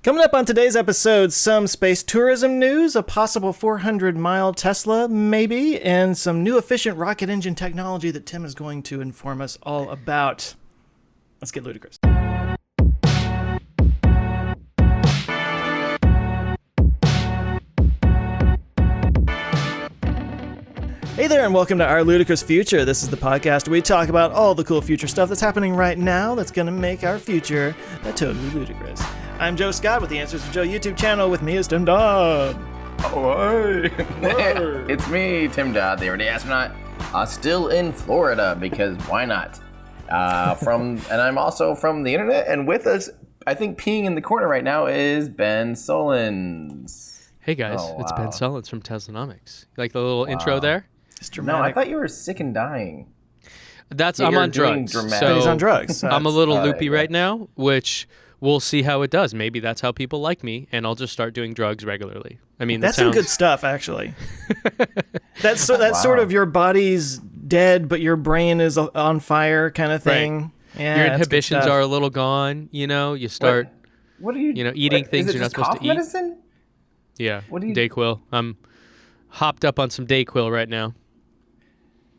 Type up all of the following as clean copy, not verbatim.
Coming up on today's episode, some space tourism news, a possible 400-mile Tesla, maybe, and some new efficient rocket engine technology that Tim is going to inform us all about. Let's get ludicrous. Hey there, and welcome to Our Ludicrous Future. This is the podcast where we talk about all the cool future stuff that's happening right now that's going to make our future totally ludicrous. I'm Joe Scott with the Answers to Joe YouTube channel. With me is Tim Dodd. Oh, hey. It's me, Tim Dodd, the everyday astronaut, still in Florida because why not? And I'm also from the internet, and with us, I think peeing in the corner right now is Ben Solons. Hey guys, It's Ben Solons from Teslanomics. You like the little intro there? It's dramatic. No, I thought you were sick and dying. I'm on drugs. So he's on drugs. I'm a little loopy right now, which we'll see how it does. Maybe that's how people like me, and I'll just start doing drugs regularly. I mean, that's some good stuff, actually. That's sort of your body's dead, but your brain is on fire kind of thing. Right. Yeah, your inhibitions are a little gone. You know, you start. What are you? Eating things you're not supposed to eat. Medicine? Yeah. What do you? Dayquil. I'm hopped up on some Dayquil right now.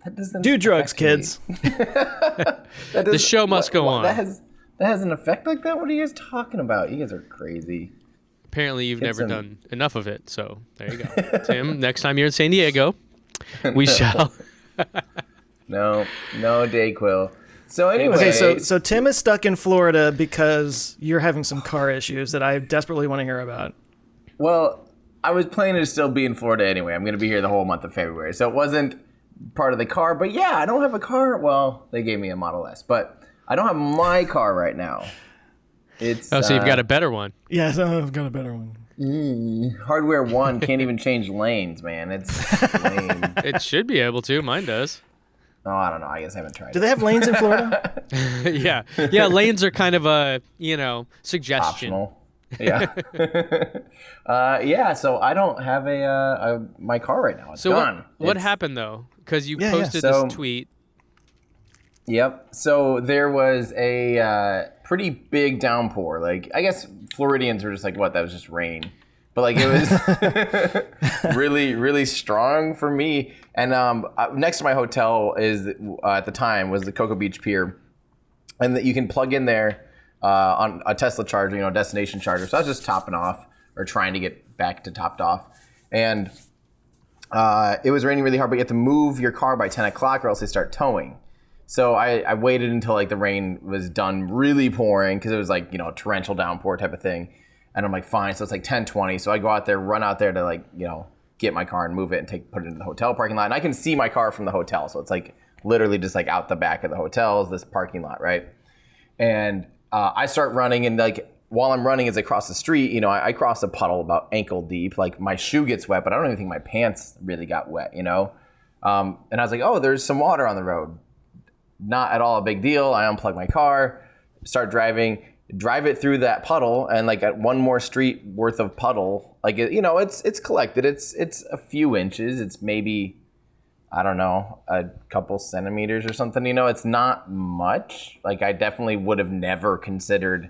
That doesn't do drugs, kids. The show must go on. That has an effect like that? What are you guys talking about? You guys are crazy. Apparently, you've never done enough of it. So there you go, Tim. Next time you're in San Diego, we shall. No Dayquil. So anyway, okay. So Tim is stuck in Florida because you're having some car issues that I desperately want to hear about. Well, I was planning to still be in Florida anyway. I'm going to be here the whole month of February, so it wasn't part of the car. But yeah, I don't have a car. Well, they gave me a Model S, but I don't have my car right now. So you've got a better one. Yes, I've got a better one. Hardware 1 can't even change lanes, man. It's lame. It should be able to. Mine does. Oh, I don't know. I guess I haven't tried. Do they have lanes in Florida? Yeah. Lanes are kind of a suggestion. Optional. Yeah. So I don't have my car right now. It's gone. What happened though? Because you posted this tweet. Yep. So there was a pretty big downpour. Like, I guess Floridians were just like, what? That was just rain. But like, it was really, really strong for me. And next to my hotel is at the time was the Cocoa Beach Pier, and that you can plug in there on a Tesla charger, destination charger. So I was just topping off or trying to get back to topped off, and it was raining really hard. But you have to move your car by 10 o'clock or else they start towing. So I waited until like the rain was done really pouring because it was like torrential downpour type of thing. And I'm like, fine. So it's like 10:20. So I go out there, run out there to get my car and move it and put it into the hotel parking lot. And I can see my car from the hotel. So it's like literally just like out the back of the hotel is this parking lot, right? And I start running, and like while I'm running as I cross the street, I cross a puddle about ankle deep. Like my shoe gets wet, but I don't even think my pants really got wet, And I was like, oh, there's some water on the road. Not at all a big deal. I unplug my car, start driving. Drive it through that puddle, and like at one more street worth of puddle, like it's collected. It's a few inches. It's maybe, I don't know, a couple centimeters or something. It's not much. Like I definitely would have never considered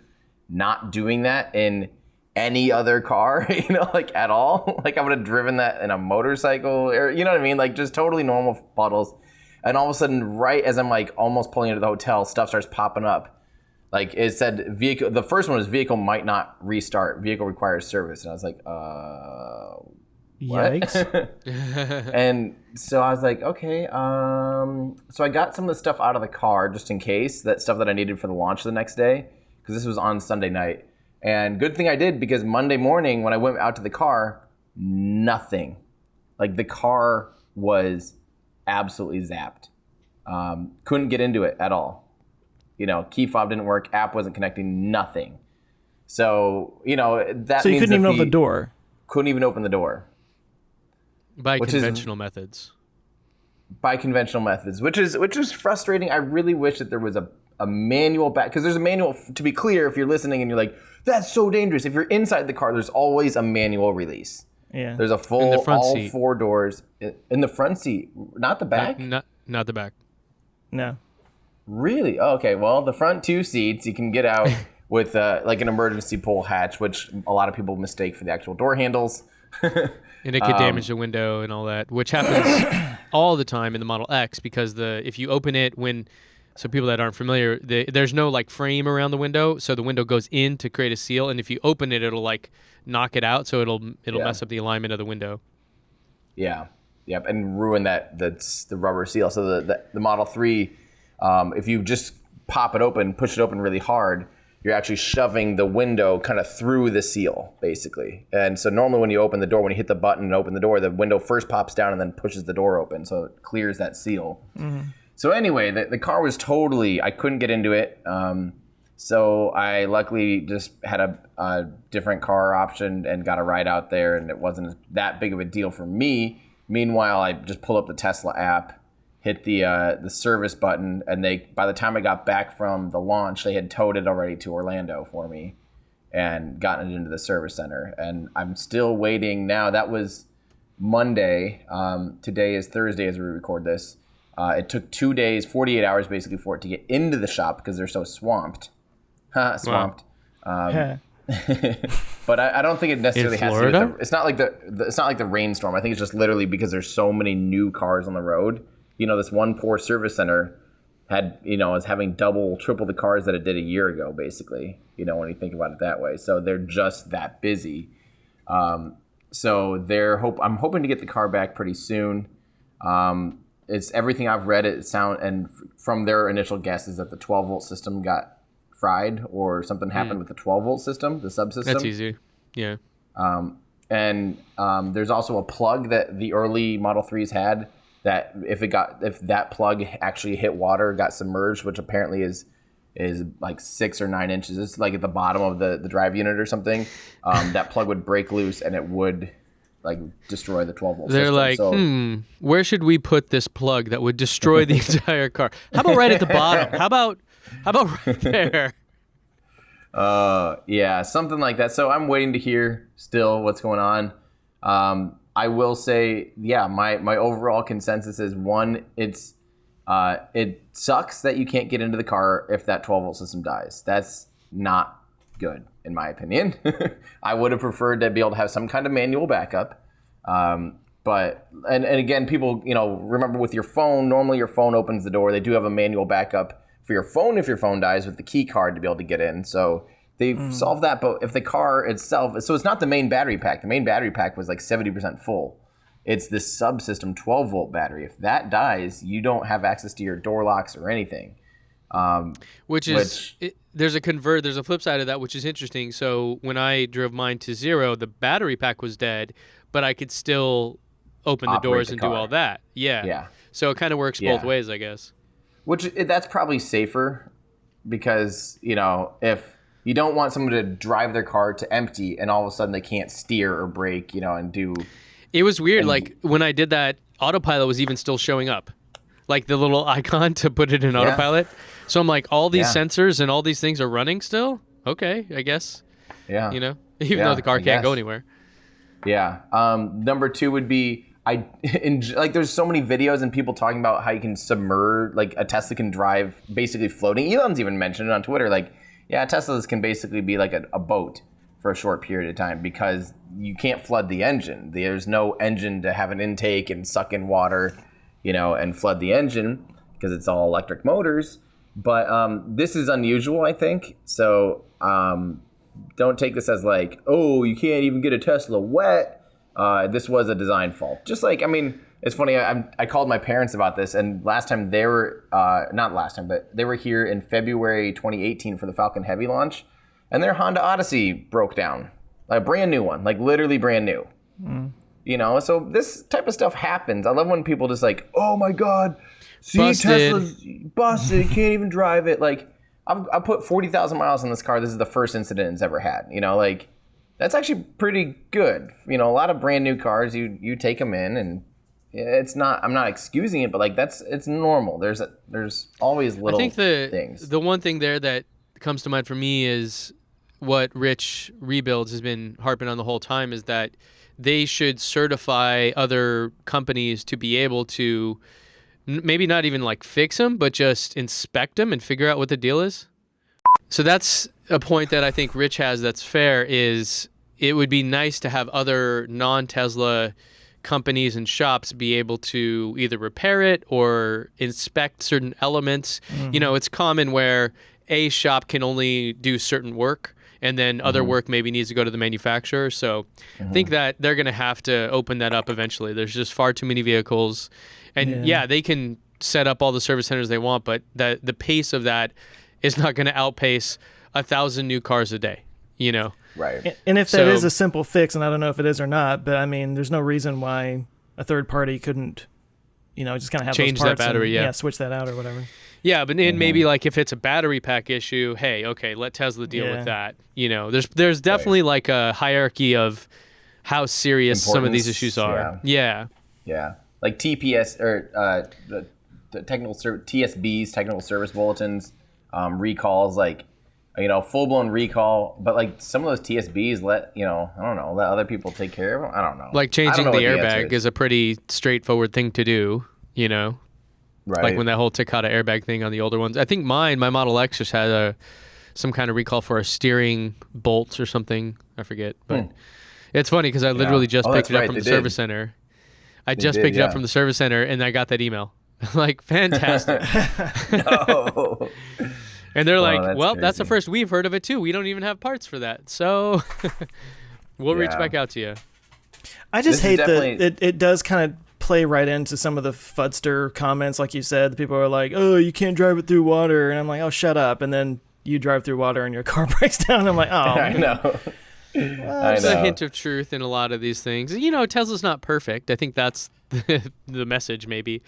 not doing that in any other car, like at all. Like I would have driven that in a motorcycle, or what I mean, like just totally normal puddles. And all of a sudden, right as I'm like almost pulling into the hotel, stuff starts popping up. Like it said, vehicle. The first one was vehicle might not restart. Vehicle requires service, and I was like, what? Yikes! And so I was like, okay. So I got some of the stuff out of the car just in case, that stuff that I needed for the launch the next day, because this was on Sunday night. And good thing I did, because Monday morning when I went out to the car, nothing. Like the car was absolutely zapped. Couldn't get into it at all. Key fob didn't work, app wasn't connecting, nothing. So, that So you means couldn't even open the door? Couldn't even open the door. By conventional methods. By conventional methods, which is frustrating. I really wish that there was a manual back, because there's a manual, to be clear, if you're listening and you're like, that's so dangerous. If you're inside the car, there's always a manual release. Yeah. There's a full, all seat. 4 doors. In the front seat, not the back? Not the back. No. Really? Oh, okay. Well, the front 2 seats, you can get out with like an emergency pull hatch, which a lot of people mistake for the actual door handles. And it could damage the window and all that, which happens all the time in the Model X because if you open it so people that aren't familiar, there's no like frame around the window, so the window goes in to create a seal, and if you open it, it'll like knock it out, so it'll mess up the alignment of the window. Yeah, yep, and ruin that's the rubber seal. So the Model 3, if you just pop it open, push it open really hard, you're actually shoving the window kind of through the seal, basically. And so normally when you open the door, when you hit the button and open the door, the window first pops down and then pushes the door open, so it clears that seal. Mm-hmm. So anyway, the car was I couldn't get into it. So I luckily just had a different car option and got a ride out there, and it wasn't that big of a deal for me. Meanwhile, I just pulled up the Tesla app, hit the service button, and by the time I got back from the launch, they had towed it already to Orlando for me and gotten it into the service center. And I'm still waiting now. That was Monday. Today is Thursday as we record this. It took 2 days, 48 hours basically for it to get into the shop because they're so swamped. Swamped. Wow. But I don't think it necessarily has to do with it's not like the rainstorm. I think it's just literally because there's so many new cars on the road. This one poor service center is having double, triple the cars that it did a year ago, basically, when you think about it that way. So they're just that busy. So I'm hoping to get the car back pretty soon. It's everything I've read. And from their initial guesses that the 12-volt system got fried or something happened with the 12-volt system, the subsystem. That's easy. Yeah. And there's also a plug that the early Model 3s had that if that plug actually hit water, got submerged, which apparently is like 6 or 9 inches. It's like at the bottom of the drive unit or something. That plug would break loose and it would like destroy the 12-volt They're system. like, where should we put this plug that would destroy the entire car? How about right at the bottom? How about right there? Yeah, something like that. So I'm waiting to hear still what's going on. I will say, yeah, my overall consensus is one, it sucks that you can't get into the car if that 12-volt system dies. That's not good, in my opinion. I would have preferred to be able to have some kind of manual backup. But again, people, remember with your phone, normally your phone opens the door. They do have a manual backup for your phone if your phone dies with the key card to be able to get in. So they've solved that. But if the car itself, so it's not the main battery pack. The main battery pack was like 70% full. It's this subsystem 12-volt battery. If that dies, you don't have access to your door locks or anything. There's a flip side of that, which is interesting. So when I drove mine to 0, the battery pack was dead, but I could still open the doors and do all that. Yeah. Yeah. So it kind of works both ways, I guess. That's probably safer because, if you don't want someone to drive their car to empty and all of a sudden they can't steer or brake, and do. It was weird. Like when I did that, autopilot was even still showing up. Like the little icon to put it in autopilot. So I'm like, all these sensors and all these things are running still? Okay, I guess. Yeah. Even though the car can't go anywhere. Yeah. Number 2 would be, there's so many videos and people talking about how you can submerge, like a Tesla can drive basically floating. Elon's even mentioned it on Twitter. Like, yeah, Teslas can basically be like a boat for a short period of time because you can't flood the engine. There's no engine to have an intake and suck in water, and flood the engine because it's all electric motors. But this is unusual, I think. So don't take this as like, oh, you can't even get a Tesla wet. This was a design fault. Just like, it's funny. I called my parents about this, and last time they were, not last time, but they were here in February 2018 for the Falcon Heavy launch, and their Honda Odyssey broke down. Like a brand new one, like literally brand new. So this type of stuff happens. I love when people just like, oh my God, see, Busted. Tesla's busted, can't even drive it. Like, I put 40,000 miles on this car. This is the first incident it's ever had. That's actually pretty good. A lot of brand new cars, you take them in, and it's not. I'm not excusing it, but like it's normal. There's always little things. The one thing there that comes to mind for me is what Rich Rebuilds has been harping on the whole time is that they should certify other companies to be able to maybe not even like fix them, but just inspect them and figure out what the deal is. So that's a point that I think Rich has that's fair, is it would be nice to have other non-Tesla companies and shops be able to either repair it or inspect certain elements. It's common where a shop can only do certain work, and then other work maybe needs to go to the manufacturer. So I think that they're going to have to open that up eventually. There's just far too many vehicles. And they can set up all the service centers they want, but the pace of that is not going to outpace 1,000 new cars a day, Right. And if that is a simple fix, and I don't know if it is or not, but I mean, there's no reason why a third party couldn't, just kind of have change those parts that battery, and, switch that out or whatever. Yeah, but then maybe like if it's a battery pack issue, hey, okay, let Tesla deal with that. There's definitely like a hierarchy of how serious some of these issues are. Yeah. Like TPS or the technical TSBs, technical service bulletins, recalls, like full blown recall. But like some of those TSBs let other people take care of them. I don't know. Like changing the airbag is a pretty straightforward thing to do. Right. Like when that whole Takata airbag thing on the older ones. I think my Model X just had some kind of recall for a steering bolt or something. I forget. But it's funny because I literally just picked it up from the service center. I just picked it up from the service center, and I got that email. Like, fantastic. No. And they're like, that's well, crazy. that's the first we've heard of it, too. We don't even have parts for that. So we'll reach back out to you. I just hate that it does kind of play right into some of the fudster comments, like you said. The people are like, oh, you can't drive it through water. And I'm like, oh, shut up. And then you drive through water and your car breaks down. I'm like, oh. I know. There's a hint of truth in a lot of these things. Tesla's not perfect. I think that's the message, maybe.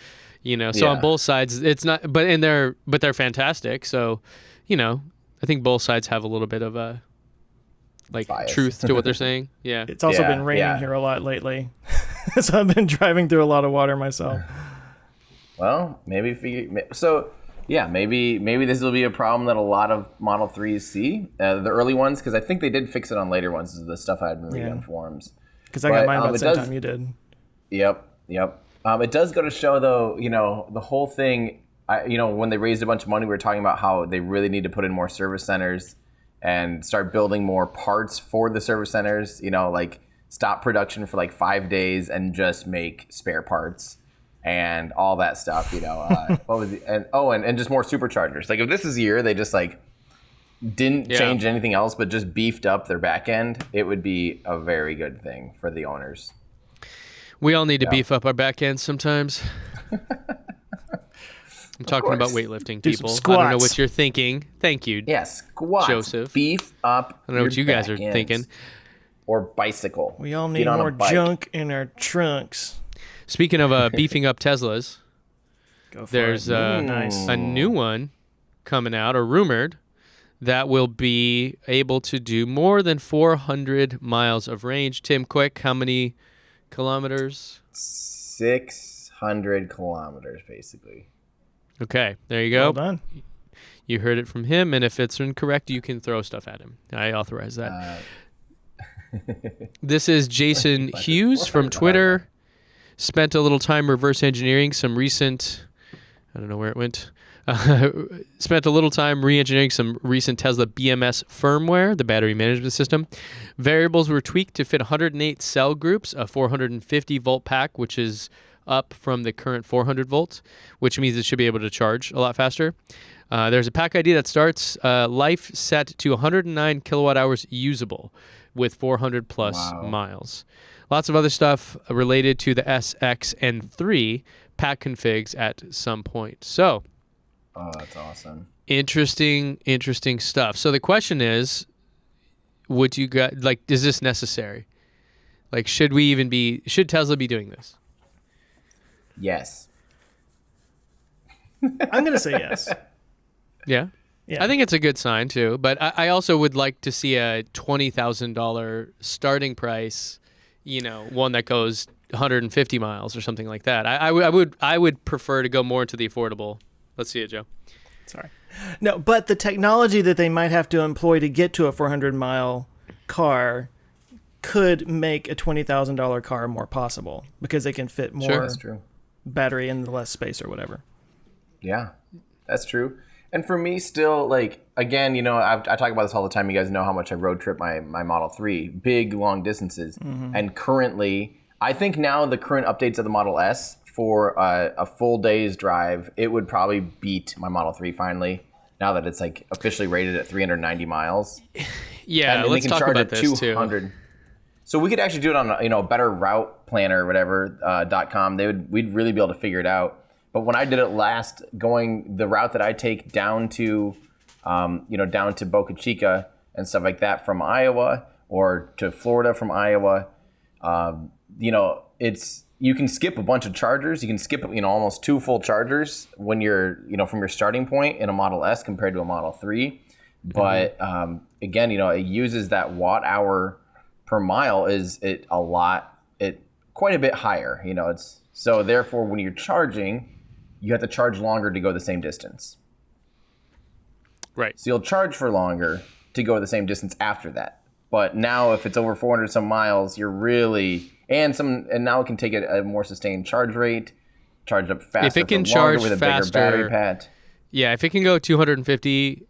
So on both sides, it's not. But they're fantastic. So, I think both sides have a little bit of a bias. Truth to what they're saying. Yeah. It's also been raining here a lot lately, so I've been driving through a lot of water myself. Well, maybe maybe this will be a problem that a lot of Model 3s see, the early ones, because I think they did fix it on later ones. This is the stuff I had been reading on forums. Because I got mine about the same time you did. Yep. It does go to show, though, the whole thing, when they raised a bunch of money, we were talking about how they really need to put in more service centers and start building more parts for the service centers, like stop production for like 5 days and just make spare parts and all that stuff, what was it? And just more superchargers. Like if this is a year they just like didn't change anything else but just beefed up their back end, it would be a very good thing for the owners. We all need to beef up our back ends sometimes. I'm talking about weightlifting, people. I don't know what you're thinking. Thank you. Yeah, squats. Joseph. Beef up. I don't know what you guys are thinking. Or bicycle. We all need more junk in our trunks. Speaking of beefing up Teslas, there's nice. a new one coming out, or rumored, that will be able to do more than 400 miles of range. Tim, quick, how many kilometers? 600 kilometers, basically. Okay, there you go. Well done. You heard it from him, and if it's incorrect, you can throw stuff at him. I authorize that. This is Jason Hughes from Twitter. Spent a little time reverse engineering some recent, I don't know where it went. Spent a little time re-engineering some recent Tesla BMS firmware, the battery management system. Variables were tweaked to fit 108 cell groups, a 450 volt pack, which is up from the current 400 volts, which means it should be able to charge a lot faster. There's a pack ID that starts life set to 109 kilowatt hours usable with 400 plus miles. Lots of other stuff related to the SX and 3 pack configs at some point. So, that's awesome. Interesting stuff. So the question is, would you guys, is this necessary? Should Tesla be doing this? Yes. I'm going to say yes. Yeah? I think it's a good sign, too. But I also would like to see a $20,000 starting price, one that goes 150 miles or something like that. I would prefer to go more into the affordable. Let's see it, Joe. Sorry. No, but the technology that they might have to employ to get to a 400-mile car could make a $20,000 car more possible because they can fit more That's true. battery in the less space or whatever. Yeah, that's true. And for me, still, like, again, you know, I talk about this all the time. You guys know how much I road trip my Model 3, big, long distances. And currently, I think now the current updates of the Model S for a full day's drive, it would probably beat my Model 3 finally, now that it's, like, officially rated at 390 miles. Yeah, and let's they can talk charge about at this 200. too. So we could actually do it on, you know, a better route planner or whatever, .com. We'd really be able to figure it out. But when I did it last, going the route that I take down to, down to Boca Chica and stuff like that from Iowa, or to Florida from Iowa, you can skip a bunch of chargers. You can skip, almost 2 full chargers when you're, from your starting point in a Model S compared to a Model 3. But again, it uses that watt hour per mile quite a bit higher. So therefore when you're charging, you have to charge longer to go the same distance. Right. So you'll charge for longer to go the same distance after that. But now if it's over 400 some miles, you're really, and now it can take a more sustained charge rate, charge up faster if it can for longer charge with a faster, bigger battery pack. Yeah, if it can go 250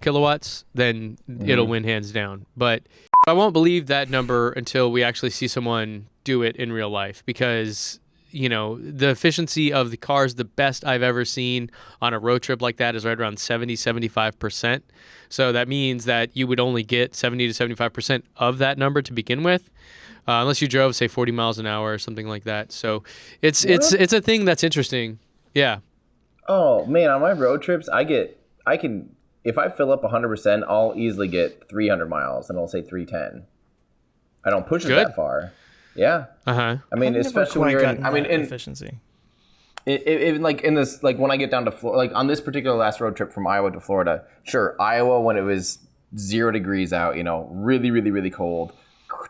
kilowatts, then it'll win hands down. But I won't believe that number until we actually see someone do it in real life, because the efficiency of the car is the best I've ever seen on a road trip like that is right around 70-75%. So that means that you would only get 70 to 75% of that number to begin with, unless you drove, say, 40 miles an hour or something like that. So it's a thing that's interesting. Yeah. Oh man, on my road trips, if I fill up 100%, I'll easily get 300 miles, and I'll say 310. I don't push it that far. Yeah. Uh-huh. I mean, especially when you're in efficiency. When I get down to Florida, like on this particular last road trip from Iowa to Florida, sure, Iowa when it was 0 degrees out, really, really, really cold,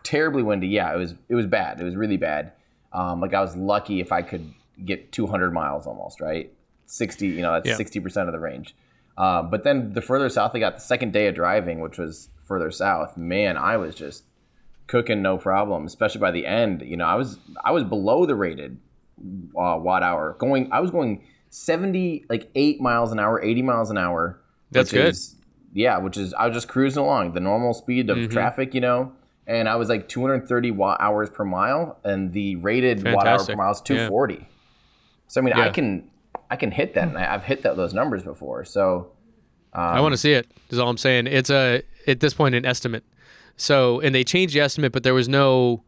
terribly windy. Yeah, it was bad. It was really bad. I was lucky if I could get 200 miles almost, right? 60, that's 60% of the range. But then the further south I got, the second day of driving, which was further south, man, I was just cooking no problem, especially by the end. I was below the rated watt hour. I was going 8 miles an hour, 80 miles an hour. That's good. I was just cruising along the normal speed of traffic, and I was like 230 watt hours per mile, and the rated watt hour per mile is 240. Yeah. So I mean, I can hit that, and I've hit those numbers before. So I want to see it. Is all I'm saying. It's at this point an estimate. So, and they changed the estimate, but there was no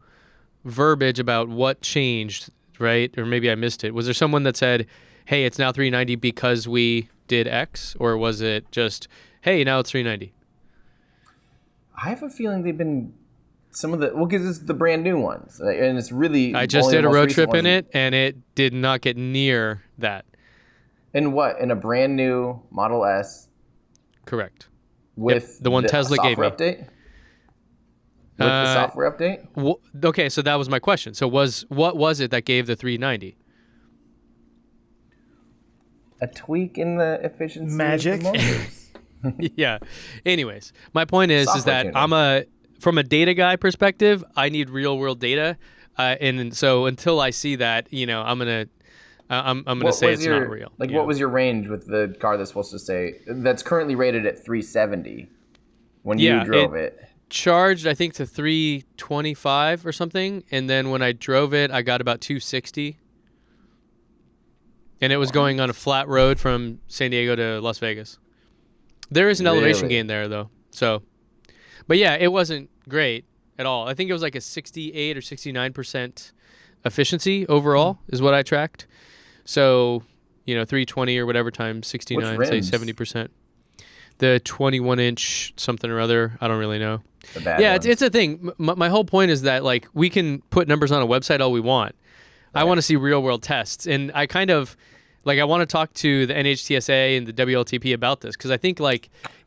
verbiage about what changed, right? Or maybe I missed it. Was there someone that said, hey, it's now 390 because we did X? Or was it just, hey, now it's 390? I have a feeling they've been because it's the brand new ones. And it's really... I just did a road trip in it, and it did not get near that. In what? In a brand new Model S? Correct. With the one Tesla gave me. Update? With the software update? Okay, so that was my question. So what was it that gave the 390? A tweak in the efficiency magic. Of the motors. Yeah. Anyways, my point is that from a data guy perspective, I need real world data, and so until I see that, I'm gonna say it's not real. What was your range with the car that's currently rated at 370 when you drove it? Charged, I think, to 325 or something, and then when I drove it, I got about 260, and it was going on a flat road from San Diego to Las Vegas. There is an elevation gain there, though. So, but yeah, it wasn't great at all. I think it was like a 68 or 69% efficiency overall is what I tracked. So, 320 or whatever times 69, say 70%. The 21-inch something or other, I don't really know. It's a thing. My whole point is that we can put numbers on a website all we want. Right. I want to see real world tests, and I kind of I want to talk to the NHTSA and the WLTP about this, because I think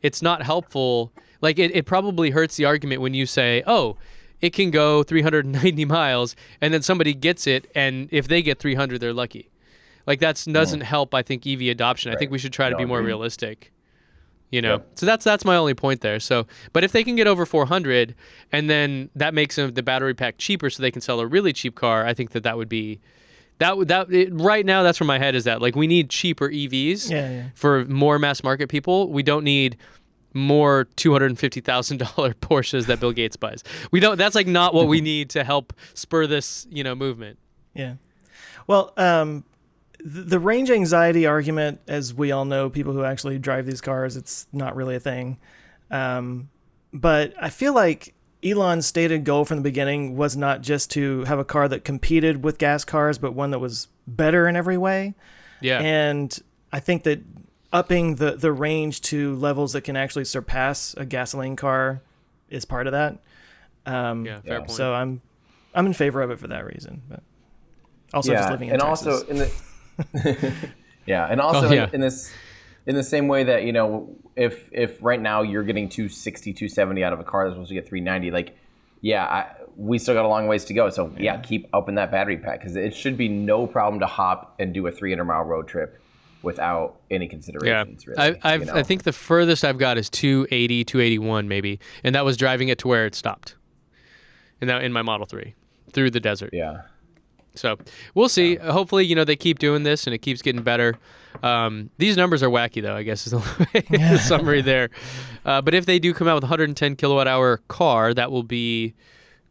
it's not helpful. It probably hurts the argument when you say, oh, it can go 390 miles, and then somebody gets it, and if they get 300, they're lucky. That doesn't help, I think, EV adoption. Right. I think we should try to be more realistic. Yep. So that's my only point there. So, but if they can get over 400, and then that makes the battery pack cheaper, so they can sell a really cheap car, I think that would be Right now, that's where my head is at. Like, we need cheaper EVs for more mass market people. We don't need more $250,000 Porsches that Bill Gates buys. We don't. That's like not what we need to help spur this, movement. Yeah. Well, the range anxiety argument, as we all know, people who actually drive these cars, it's not really a thing. But I feel like Elon's stated goal from the beginning was not just to have a car that competed with gas cars, but one that was better in every way. Yeah. And I think that upping the range to levels that can actually surpass a gasoline car is part of that. Fair point. So I'm in favor of it for that reason. But also just living in Texas. Also in the and also in the same way that, if right now you're getting 260, 270 out of a car that's supposed to get 390, like, we still got a long ways to go. So keep upping that battery pack, because it should be no problem to hop and do a 300-mile road trip without any considerations. Really, I think the furthest I've got is 280, 281 maybe, and that was driving it to where it stopped. And that in my Model 3 through the desert. Yeah. So we'll see. Hopefully, they keep doing this and it keeps getting better. These numbers are wacky, though, I guess is the summary there. But if they do come out with a 110 kilowatt hour car, that will be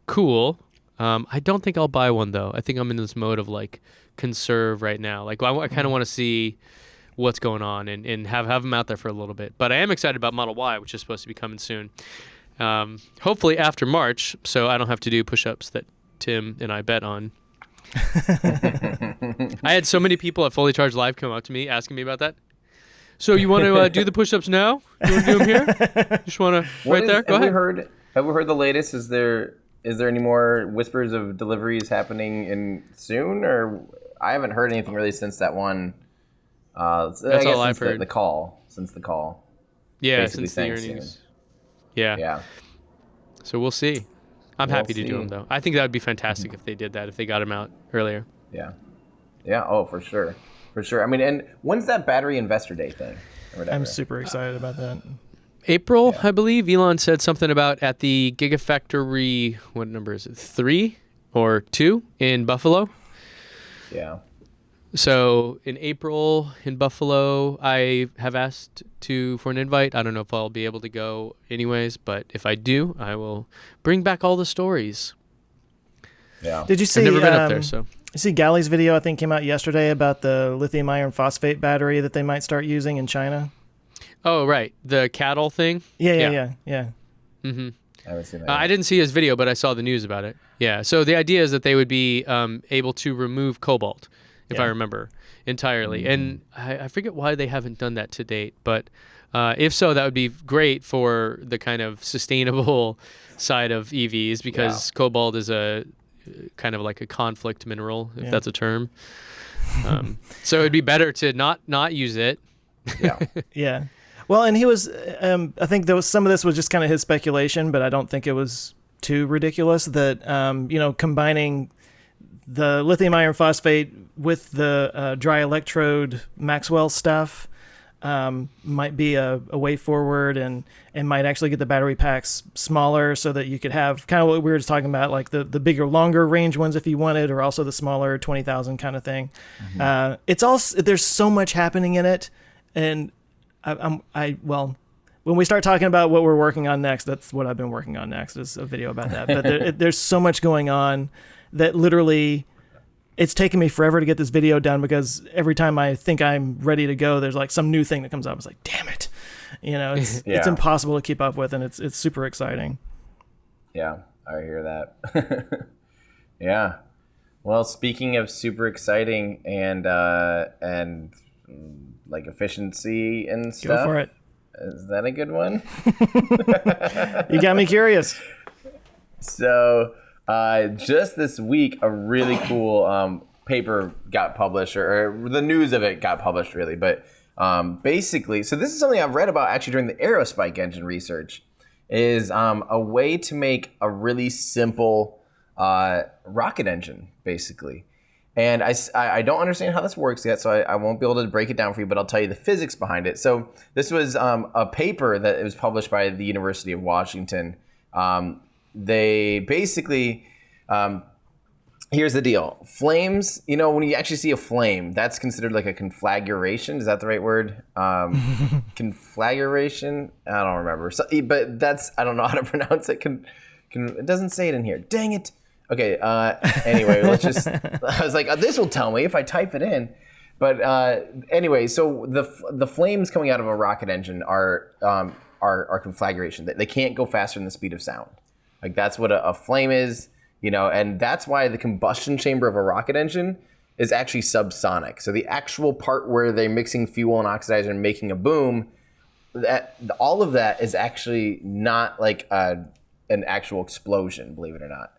cool. I don't think I'll buy one, though. I think I'm in this mode of like conserve right now. Like, I kind of want to see what's going on and have them out there for a little bit. But I am excited about Model Y, which is supposed to be coming soon. Hopefully after March, so I don't have to do push-ups that Tim and I bet on. I had so many people at Fully Charged Live come up to me asking me about that. So you want to do the push-ups now? You want to do them here? Just want to there? Go ahead. Have we heard the latest? Is there any more whispers of deliveries happening in soon? Or I haven't heard anything really since that one. That's all I've heard. Since the call. Yeah, since the earnings. Yeah. So we'll see. I'm happy to do them, though. I think that would be fantastic if they did that, if they got them out earlier. Yeah. Oh, for sure. I mean, and when's that battery investor day thing? I'm super excited about that. April, I believe. Elon said something about at the Gigafactory, what number is it, 3 or 2 in Buffalo? Yeah. So in April in Buffalo, I have asked for an invite. I don't know if I'll be able to go anyways, but if I do, I will bring back all the stories. Yeah. Did you see? I've never been up there, so. You see Galley's video, I think, came out yesterday about the lithium iron phosphate battery that they might start using in China. Oh, right. The cattle thing? Yeah. Mm-hmm. I haven't seen that. I didn't see his video, but I saw the news about it. Yeah. So the idea is that they would be able to remove cobalt, if I remember, entirely. Mm-hmm. And I forget why they haven't done that to date, but if so, that would be great for the kind of sustainable side of EVs, because cobalt is a kind of like a conflict mineral, if that's a term. So it'd be better to not use it. Yeah. Well, and he was, I think some of this was just kind of his speculation, but I don't think it was too ridiculous that, combining the lithium iron phosphate with the dry electrode Maxwell stuff might be a way forward, and might actually get the battery packs smaller so that you could have kind of what we were just talking about, like the bigger, longer range ones if you wanted, or also the smaller 20,000 kind of thing. Mm-hmm. There's so much happening in it, and when we start talking about what we're working on next, that's what I've been working on next, is a video about that. But there's so much going on that literally it's taken me forever to get this video done, because every time I think I'm ready to go, there's like some new thing that comes up. It's like, damn it. It's impossible to keep up with, and it's super exciting. Yeah, I hear that. Yeah. Well, speaking of super exciting and like efficiency and stuff. Go for it. Is that a good one? You got me curious. So, just this week, a really cool paper got published, or the news of it got published, really. But basically, so this is something I've read about actually during the Aerospike engine research, is a way to make a really simple rocket engine, basically. And I don't understand how this works yet, so I won't be able to break it down for you, but I'll tell you the physics behind it. So this was a paper that was published by the University of Washington. They basically, here's the deal. Flames, when you actually see a flame, that's considered like a conflagration. Is that the right word? Conflagration? I don't remember. So, but I don't know how to pronounce it. It doesn't say it in here. Dang it. Okay, anyway, I was like, this will tell me if I type it in. But anyway, so the flames coming out of a rocket engine are conflagration. They can't go faster than the speed of sound. Like that's what a flame is, and that's why the combustion chamber of a rocket engine is actually subsonic. So the actual part where they're mixing fuel and oxidizer and making a boom, all of that is actually not like an actual explosion, believe it or not.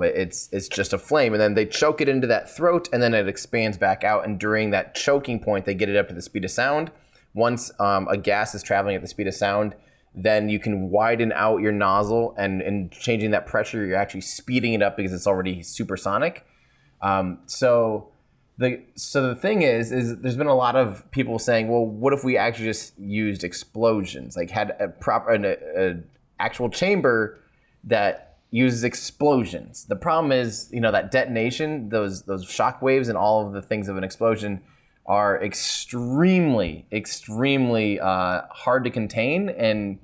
It's just a flame, and then they choke it into that throat, and then it expands back out. And during that choking point, they get it up to the speed of sound. Once a gas is traveling at the speed of sound, then you can widen out your nozzle, and changing that pressure, you're actually speeding it up because it's already supersonic. So the thing is there's been a lot of people saying, well, what if we actually just used explosions, like had an actual chamber that uses explosions. The problem is, that detonation, those shock waves and all of the things of an explosion are extremely, extremely hard to contain. And,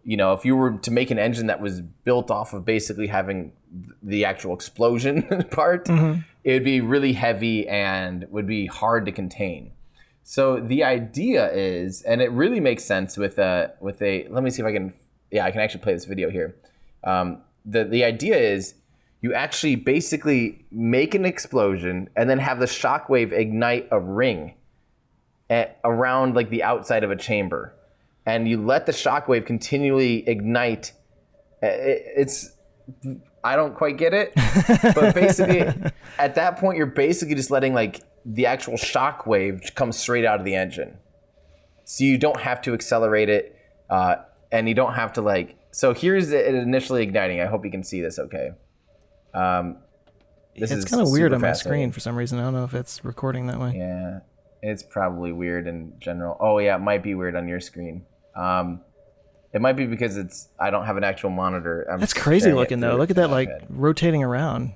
if you were to make an engine that was built off of basically having the actual explosion part, it would be really heavy and would be hard to contain. So the idea is, and it really makes sense with a, let me see if I can actually play this video here. The idea is you actually basically make an explosion and then have the shockwave ignite a ring around like the outside of a chamber, and you let the shockwave continually ignite. I don't quite get it, but basically at that point you're basically just letting like the actual shockwave come straight out of the engine, so you don't have to accelerate it, and you don't have to like. So here's it initially igniting. I hope you can see this okay. It's kind of weird on my screen for some reason. I don't know if it's recording that way. Yeah, it's probably weird in general. Oh yeah, it might be weird on your screen. It might be because I don't have an actual monitor. That's crazy looking though. Look at that, like rotating around.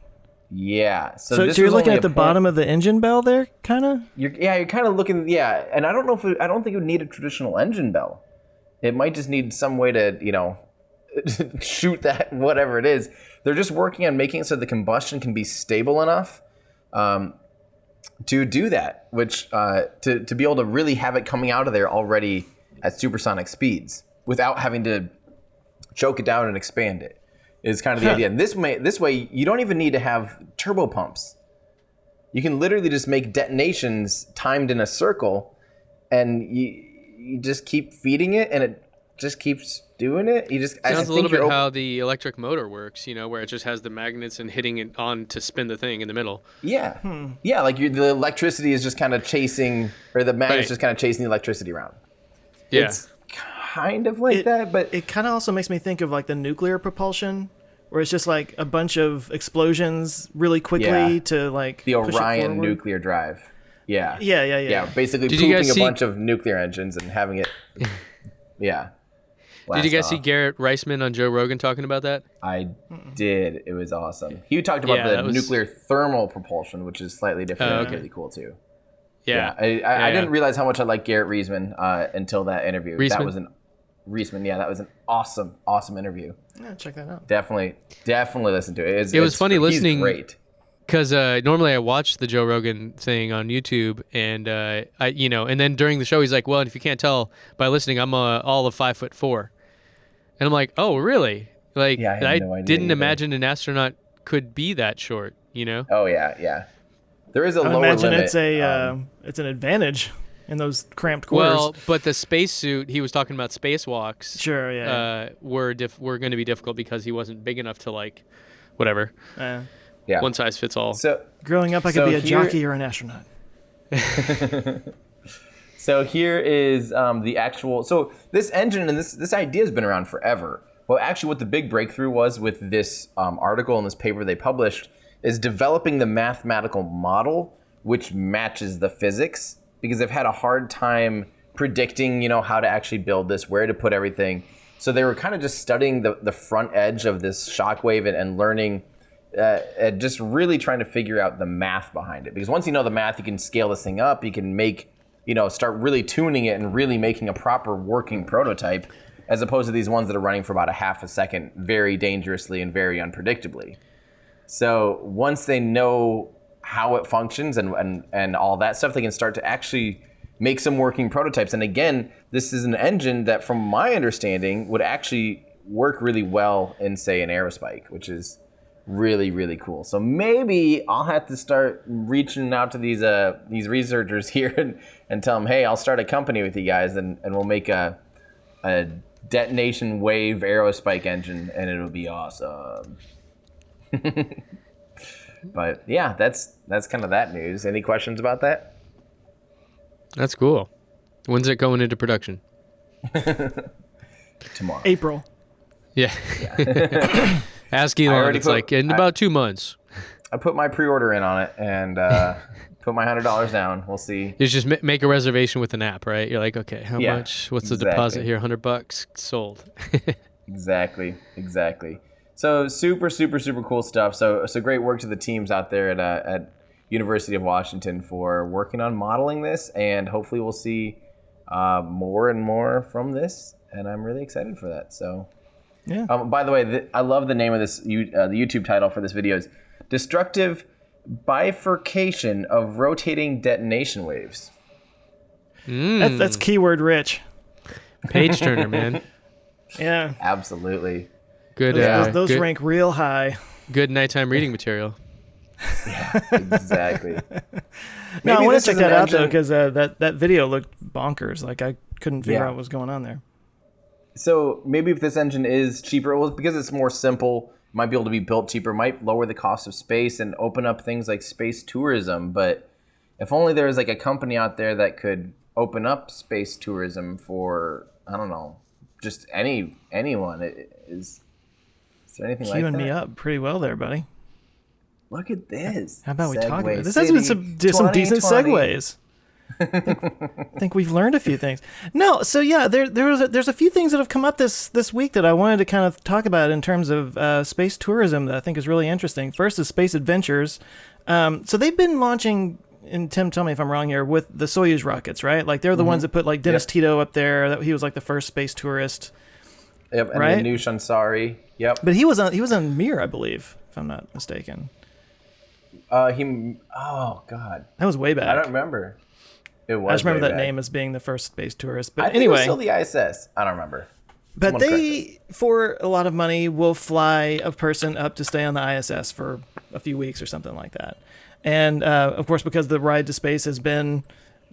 Yeah. So you're looking at the bottom of the engine bell there, kind of? You're kind of looking, yeah. And I don't think it would need a traditional engine bell. It might just need some way to, shoot that, whatever it is. They're just working on making it so the combustion can be stable enough to do that, which to be able to really have it coming out of there already at supersonic speeds without having to choke it down and expand it is kind of the idea. And this way, you don't even need to have turbo pumps. You can literally just make detonations timed in a circle, and you just keep feeding it, and it just keeps doing it. Sounds a little bit how the electric motor works, where it just has the magnets and hitting it on to spin the thing in the middle. Yeah. Yeah, like the electricity is just kind of chasing, or the magnet's just kind of chasing the electricity around. Yeah. It's kind of like that, but it kind of also makes me think of like the nuclear propulsion, where it's just like a bunch of explosions really quickly to like the push Orion nuclear drive. Yeah. Yeah. Basically pooping a bunch of nuclear engines and having it. Yeah. Did you guys see Garrett Reisman on Joe Rogan talking about that? I did. It was awesome. He talked about the nuclear thermal propulsion, which is slightly different and really cool too. Yeah. I didn't realize how much I liked Garrett Reisman until that interview. Reisman, that was an awesome interview. Yeah, check that out. Definitely listen to it. It was funny listening. He's great. Because normally I watch the Joe Rogan thing on YouTube, and and then during the show he's like, "Well, if you can't tell by listening, I'm all of 5'4", and I'm like, "Oh, really?" Like, I didn't imagine an astronaut could be that short. Oh yeah. There is a lower imagine limit. It's an advantage in those cramped quarters. Well, but the spacesuit, he was talking about spacewalks. Sure, yeah. Were going to be difficult because he wasn't big enough to like, whatever. Yeah. One size fits all. So growing up, I could be a jockey or an astronaut. So here is the actual. So this engine and this idea has been around forever. Well, actually, what the big breakthrough was with this article and this paper they published is developing the mathematical model which matches the physics, because they've had a hard time predicting, how to actually build this, where to put everything. So they were kind of just studying the front edge of this shockwave and learning just really trying to figure out the math behind it. Because once you know the math, you can scale this thing up. You can start really tuning it and really making a proper working prototype, as opposed to these ones that are running for about a half a second, very dangerously and very unpredictably. So once they know how it functions and all that stuff, they can start to actually make some working prototypes. And again, this is an engine that, from my understanding, would actually work really well in, say, an aerospike, which is really, really cool. So maybe I'll have to start reaching out to these researchers here and tell them, hey, I'll start a company with you guys, and we'll make a detonation wave aerospike engine, and it'll be awesome. But yeah, that's kind of that news. Any questions about that? That's cool. When's it going into production? Tomorrow. April. Yeah. Ask Elon. It's like in about 2 months. I put my pre-order in on it and put my $100 down. We'll see. You just make a reservation with an app, right? You're like, okay, how much? What's the deposit here? $100 sold. Exactly. So super, super, super cool stuff. So great work to the teams out there at University of Washington for working on modeling this, and hopefully we'll see more and more from this. And I'm really excited for that. So. Yeah. By the way, I love the name of this. The YouTube title for this video is "Destructive Bifurcation of Rotating Detonation Waves." That's keyword rich. Page turner, man. Yeah. Absolutely. Good. Those good, rank real high. Good nighttime reading material. Yeah, exactly. No, I want to check that out though, because that video looked bonkers. Like I couldn't figure out what was going on there. So maybe if this engine is cheaper, well, because it's more simple, it might be able to be built cheaper, might lower the cost of space and open up things like space tourism. But if only there was like a company out there that could open up space tourism for, I don't know, just anyone. Is there anything like that? Queuing me up pretty well there, buddy. Look at this. How about we talk about it? This City has been some decent 2020. segues. I think we've learned a few things. No, so yeah, there's a few things that have come up this week that I wanted to kind of talk about in terms of space tourism that I think is really interesting. First is Space Adventures. So they've been launching, and Tim, tell me if I'm wrong here, with the Soyuz rockets, right? Like they're the ones that put like Dennis Tito up there. He was like the first space tourist. Yep, and right? then Nush Ansari. Yep. But he was on Mir, I believe, if I'm not mistaken. Oh God. That was way back. I don't remember. It was. I just remember that back. name as being the first space tourist. But I think anyway, it was still the ISS. I don't remember. But they, for a lot of money, will fly a person up to stay on the ISS for a few weeks or something like that. And of course, because the ride to space has been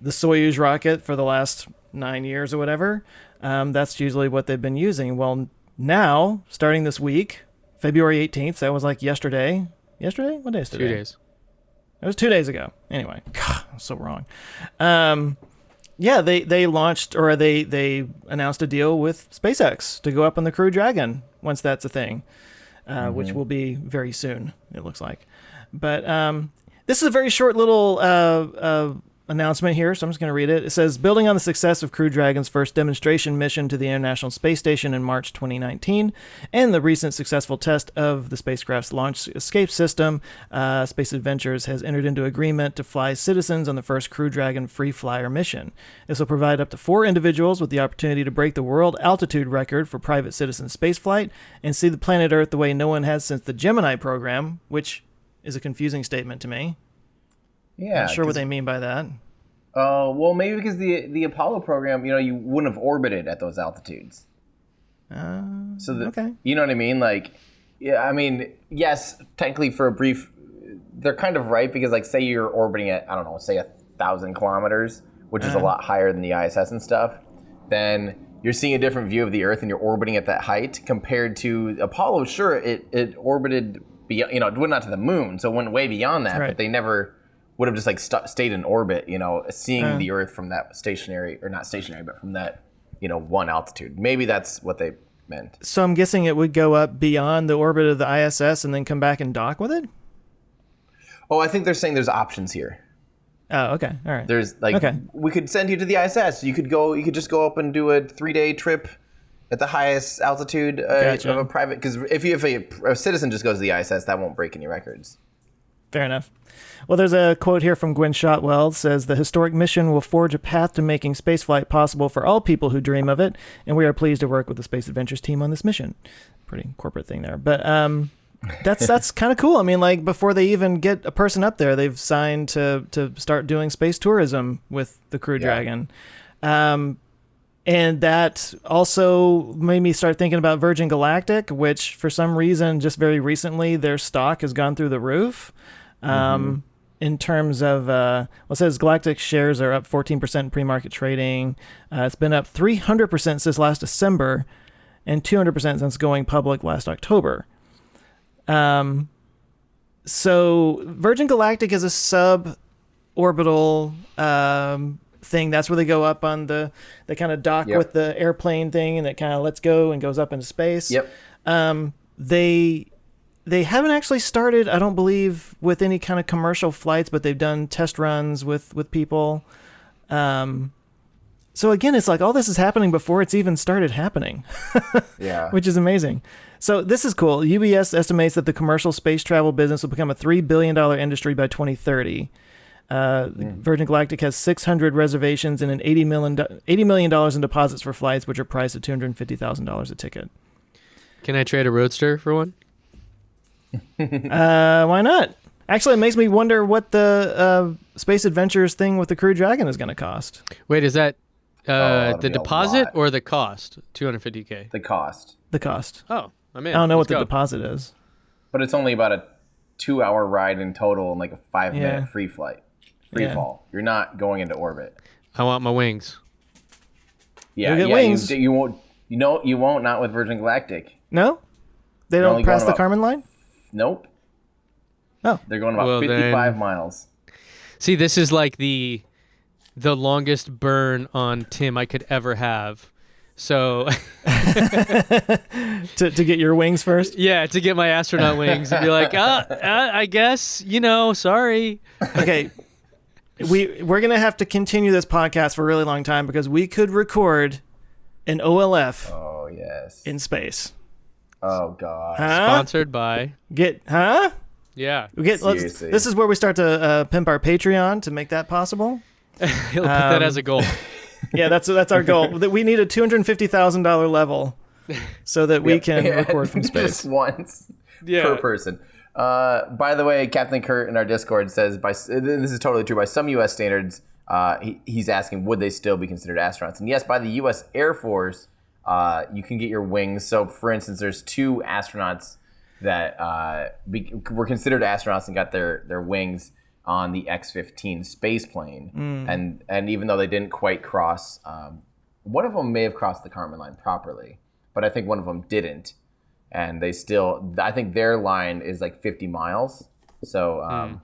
the Soyuz rocket for the last 9 years or whatever, that's usually what they've been using. Well, now, starting this week, February 18th, that was like yesterday. Yesterday? What day is today? 2 days. It was 2 days ago. Anyway, God, I'm so wrong. Yeah, they launched, or they announced a deal with SpaceX to go up on the Crew Dragon once that's a thing, which will be very soon, it looks like. But this is a very short little announcement here, so I'm just going to read it. It says, building on the success of Crew Dragon's first demonstration mission to the International Space Station in March 2019, and the recent successful test of the spacecraft's launch escape system, Space Adventures has entered into agreement to fly citizens on the first Crew Dragon free flyer mission. This will provide up to 4 individuals with the opportunity to break the world altitude record for private citizen spaceflight and see the planet Earth the way no one has since the Gemini program, which is a confusing statement to me. Yeah, Not sure what they mean by that. Well, maybe because the Apollo program, you wouldn't have orbited at those altitudes. Okay. You know what I mean? Like, yeah, I mean, yes, technically for a brief, they're kind of right because, like, say you're orbiting at, I don't know, say 1,000 kilometers, which is a lot higher than the ISS and stuff, then you're seeing a different view of the Earth and you're orbiting at that height compared to Apollo. Sure, it orbited, beyond, it went out to the moon, so it went way beyond that, but they never would have just like stayed in orbit, seeing the Earth from that stationary, or not stationary, but from that, one altitude. Maybe that's what they meant. So I'm guessing it would go up beyond the orbit of the ISS and then come back and dock with it? Oh, I think they're saying there's options here. Oh, okay. All right. There's we could send you to the ISS. You could just go up and do a 3-day trip, at the highest altitude Gotcha. of a private. Because if a citizen just goes to the ISS, that won't break any records. Fair enough. Well, there's a quote here from Gwen Shotwell. It says, "The historic mission will forge a path to making spaceflight possible for all people who dream of it, and we are pleased to work with the Space Adventures team on this mission." Pretty corporate thing there. But that's kind of cool. I mean, like, before they even get a person up there, they've signed to start doing space tourism with the Crew Dragon. And that also made me start thinking about Virgin Galactic, which for some reason, just very recently, their stock has gone through the roof. In terms of, it says Galactic shares are up 14% in pre-market trading. It's been up 300% since last December and 200% since going public last October. So Virgin Galactic is a suborbital thing. That's where they go up on they kind of dock with the airplane thing, and it kind of lets go and goes up into space. They haven't actually started, I don't believe, with any kind of commercial flights, but they've done test runs with people. So again, it's like all this is happening before it's even started happening. Which is amazing. So this is cool. UBS estimates that the commercial space travel business will become a $3 billion industry by 2030. Virgin Galactic has 600 reservations and $80 million in deposits for flights, which are priced at $250,000 a ticket. Can I trade a Roadster for one? Why not? Actually, it makes me wonder what the Space Adventures thing with the Crew Dragon is going to cost. Wait, is that the be a deposit lot. or the cost? $250K. The cost. The cost. Oh, I'm in. I don't know Let's what the go. deposit is. But it's only about a 2-hour ride in total and like a 5-minute free flight. Free fall. You're not going into orbit. I want my wings. Yeah, You'll get wings. You won't. You won't. Not with Virgin Galactic. No? They They're don't only press going the about- Kármán line? Nope. Oh. They're going about Well, 55 then- miles. See, this is like the longest burn on Tim I could ever have. So To get your wings first? yeah, to get my astronaut wings and be like, I guess, sorry. Okay. We're going to have to continue this podcast for a really long time because we could record an OLF Oh yes. in space. Oh god. Sponsored by. Yeah. Seriously. This is where we start to pimp our Patreon to make that possible. He'll put that as a goal. Yeah, that's our goal. That we need a $250,000 level so that we can record from space. Just once Yeah. per person. By the way, Captain Kurt in our Discord says, this is totally true, by some U.S. standards, he's asking, would they still be considered astronauts? And yes, by the U.S. Air Force, you can get your wings. So, for instance, there's 2 astronauts that were considered astronauts and got their wings on the X-15 space plane. And even though they didn't quite cross, one of them may have crossed the Kármán line properly, but I think one of them didn't. And they still, I think their line is like 50 miles. So,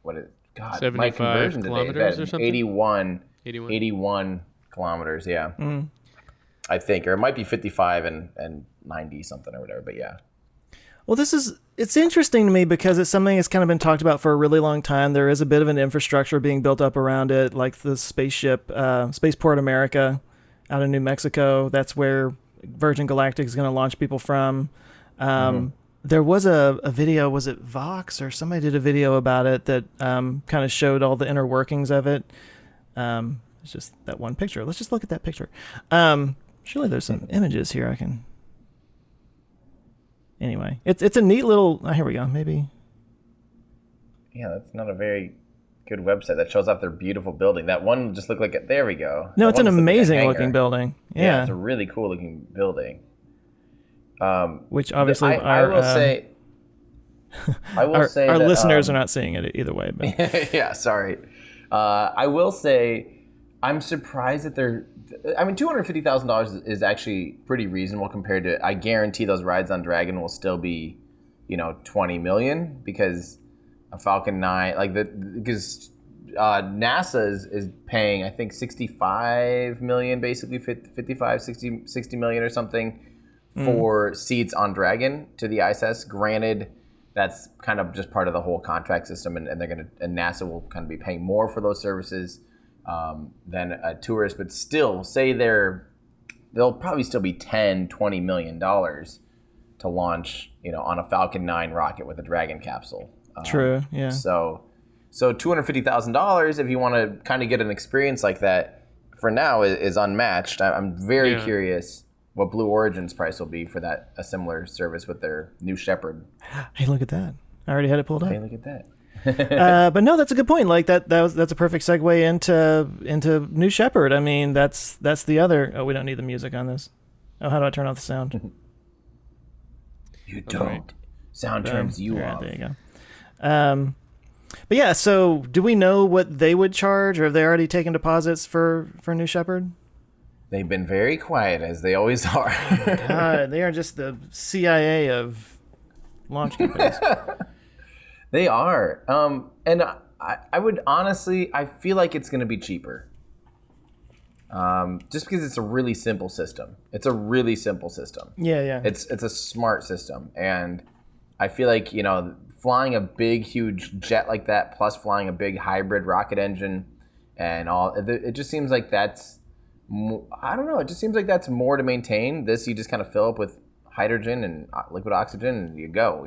what is, God, my 75 conversion kilometers today, or something? 81 kilometers, yeah. I think, or it might be 55 and 90 something or whatever, but yeah. Well, it's interesting to me because it's something that's kind of been talked about for a really long time. There is a bit of an infrastructure being built up around it, like the spaceship, Spaceport America out in New Mexico. That's where Virgin Galactic is going to launch people from. There was a video, was it Vox or somebody did a video about it that kind of showed all the inner workings of it. It's just that one picture. Let's just look at that picture. Surely there's some images here I can... Anyway, it's a neat little... Oh, here we go, maybe. Yeah, that's not a very good website that shows off their beautiful building. That one just looked like... There we go. No, That it's an one just looked like a amazing hangar. looking building. Yeah, Yeah. it's a really cool looking building. Which obviously I will say... I will say our that, listeners are not seeing it either way. But yeah, sorry. I will say I'm surprised that they're... I mean, $250,000 is actually pretty reasonable compared to... I guarantee those rides on Dragon will still be, $20 million because a Falcon 9... because NASA is paying, I think, $65 million, basically 55, 60 million or something for seats on Dragon to the ISS. Granted, that's kind of just part of the whole contract system, and NASA will kind of be paying more for those services than a tourist. But still, say they're they'll probably still be $10-20 million to launch, on a Falcon 9 rocket with a Dragon capsule. True. Yeah. So $250,000 if you want to kind of get an experience like that for now is unmatched. I'm very curious what Blue Origin's price will be for a similar service with their New Shepard. Hey, look at that! I already had it pulled up. Hey, look at that. But no, that's a good point. Like that's a perfect segue into New Shepard. I mean, that's the other. Oh, we don't need the music on this. Oh, how do I turn off the sound? You don't. Right. Sound turns you off. There you go. But yeah, so do we know what they would charge, or have they already taken deposits for New Shepard? They've been very quiet, as they always are. God, they are just the CIA of launch companies. They are. And I would honestly, I feel like it's going to be cheaper. Just because it's a really simple system. It's a really simple system. Yeah. It's a smart system. And I feel like, flying a big, huge jet like that, plus flying a big hybrid rocket engine and all, it just seems like that's, I don't know, it just seems like that's more to maintain. This, you just kind of fill up with hydrogen and liquid oxygen and you go,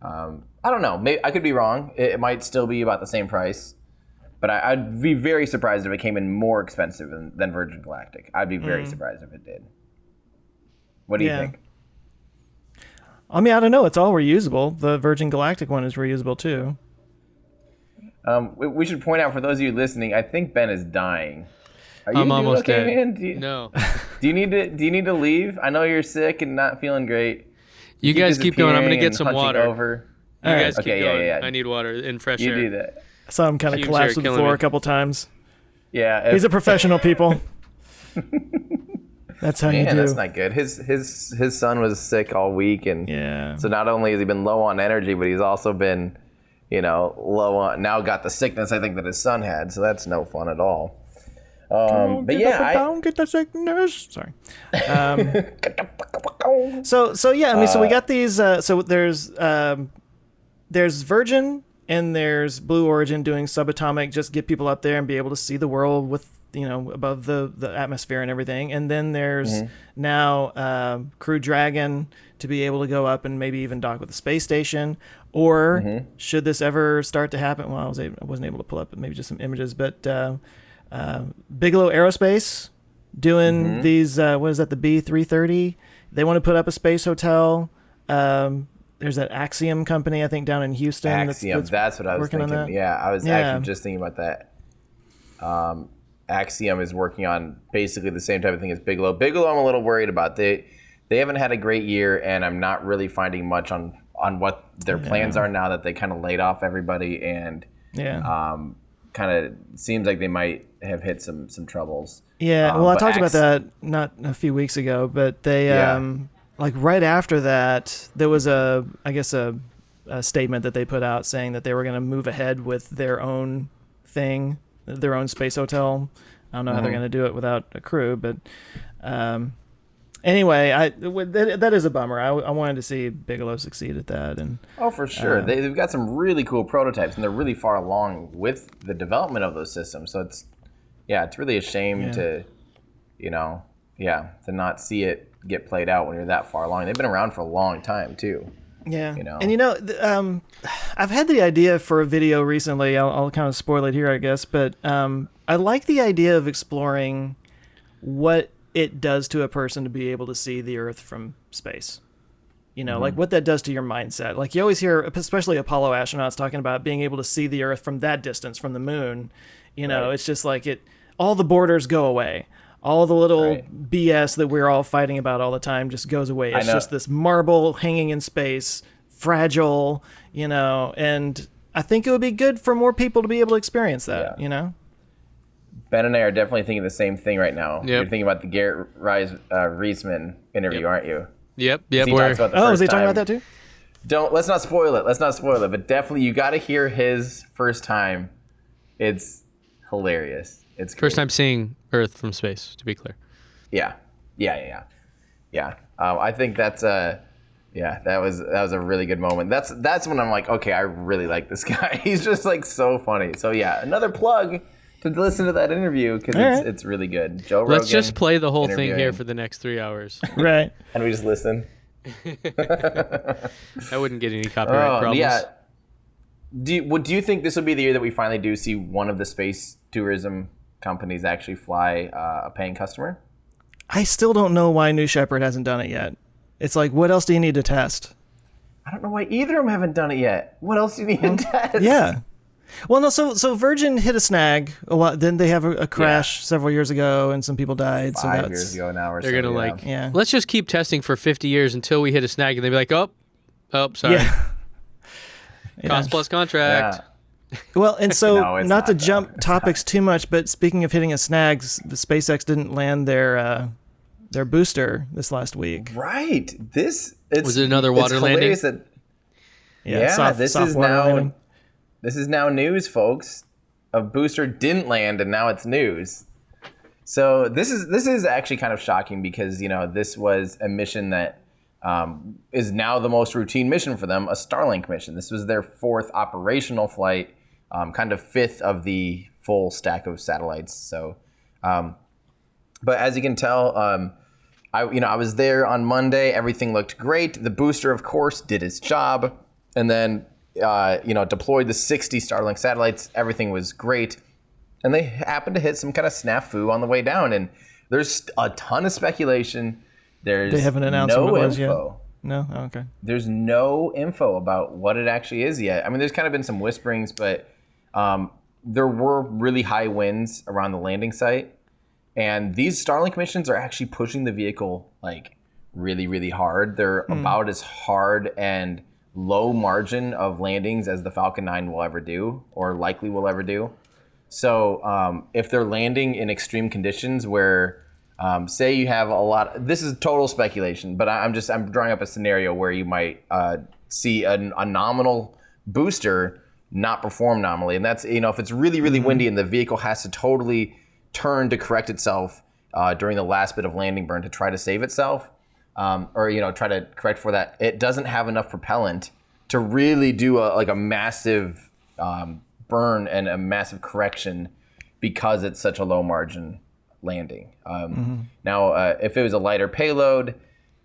I don't know. Maybe I could be wrong. It might still be about the same price. But I'd be very surprised if it came in more expensive than Virgin Galactic. I'd be very surprised if it did. What do you think? I mean, I don't know. It's all reusable. The Virgin Galactic one is reusable too. We should point out for those of you listening, I think Ben is dying. I'm almost dead. Man? No. Do you need to leave? I know you're sick and not feeling great. You guys keep going. I'm gonna get some water. Over. You guys keep going. Yeah. I need water and fresh air. You do that. I saw him kind of collapse to the floor a couple times. Yeah. He's a professional, people. That's how you do. That's not good. His son was sick all week, and so not only has he been low on energy, but he's also been, low on. Now got the sickness I think that his son had. So that's no fun at all. But yeah, don't get the sickness. Sorry. So yeah, I mean, so we got these. So there's Virgin and there's Blue Origin doing subatomic, just get people up there and be able to see the world with above the atmosphere and everything. And then there's now Crew Dragon to be able to go up and maybe even dock with the space station. Or should this ever start to happen? Well, I wasn't able to pull up maybe just some images, but Bigelow Aerospace doing these, what is that, the B330? They want to put up a space hotel. There's that Axiom company, I think, down in Houston. Axiom, that's what I was thinking. Yeah, I was actually just thinking about that. Axiom is working on basically the same type of thing as Bigelow. Bigelow, I'm a little worried about. They haven't had a great year, and I'm not really finding much on what their plans are now that they kind of laid off everybody, and kind of seems like they might have hit some troubles. Yeah, well, I talked about that not a few weeks ago, but they like right after that, there was a statement that they put out saying that they were going to move ahead with their own thing, their own space hotel. I don't know how they're going to do it without a crew, but anyway, that is a bummer. I wanted to see Bigelow succeed at that, and for sure, they've got some really cool prototypes, and they're really far along with the development of those systems. So it's really a shame to not see it get played out when you're that far along. They've been around for a long time too. Yeah, and I've had the idea for a video recently. I'll kind of spoil it here, I guess, but I like the idea of exploring what it does to a person to be able to see the Earth from space. Like what that does to your mindset. Like you always hear, especially Apollo astronauts talking about being able to see the Earth from that distance, from the moon. It's just like all the borders go away. All the little BS that we're all fighting about all the time just goes away. It's just this marble hanging in space, fragile, and I think it would be good for more people to be able to experience that, Ben and I are definitely thinking the same thing right now. Yep. You're thinking about the Garrett Reisman interview, aren't you? Yep. Is he talking about that too? Let's not spoil it. But definitely, you got to hear his first time. It's hilarious. It's great. First time seeing Earth from space, to be clear. Yeah. I think that's that was a really good moment. That's when I'm like, okay, I really like this guy. He's just like so funny. So yeah, another plug listen to that interview because it's really good. Joe Rogan. Let's just play the whole thing here interviewing. for the next 3 hours. Right. And we just listen. I wouldn't get any copyright problems. Yeah. Do you think this will be the year that we finally do see one of the space tourism companies actually fly a paying customer? I still don't know why New Shepard hasn't done it yet. It's like, what else do you need to test? I don't know why either of them haven't done it yet. What else do you need to test? Yeah. Well, no, so Virgin hit a snag a while. Then they have a crash several years ago, and some people died. So 5 years ago now, or they're so, gonna let's just keep testing for 50 years until we hit a snag, and they'll be like, oh, sorry, cost plus contract. Yeah. Well, and so No, it's not to not, though. jump topics too much, but speaking of hitting a snag, the SpaceX didn't land their booster this last week. Right. Was it another water landing? Soft water landing. This is now news, folks. A booster didn't land, and now it's news. So this is actually kind of shocking because this was a mission that is now the most routine mission for them, a Starlink mission. This was their 4th operational flight, kind of 5th of the full stack of satellites. So, but as you can tell, I was there on Monday. Everything looked great. The booster, of course, did its job, and then deployed the 60 Starlink satellites. Everything was great, and they happened to hit some kind of snafu on the way down. And there's a ton of speculation. They haven't announced what it was yet. No? Oh, okay. There's no info about what it actually is yet. I mean, there's kind of been some whisperings, but there were really high winds around the landing site. And these Starlink missions are actually pushing the vehicle like really, really hard. They're about as hard and low margin of landings as the Falcon 9 will ever do, or likely will ever do. So if they're landing in extreme conditions where say you have this is total speculation, but I'm drawing up a scenario where you might see a nominal booster not perform nominally. And that's, if it's really, really windy and the vehicle has to totally turn to correct itself during the last bit of landing burn to try to save itself, or try to correct for that, it doesn't have enough propellant to really do a massive burn and a massive correction because it's such a low margin landing. Now, if it was a lighter payload,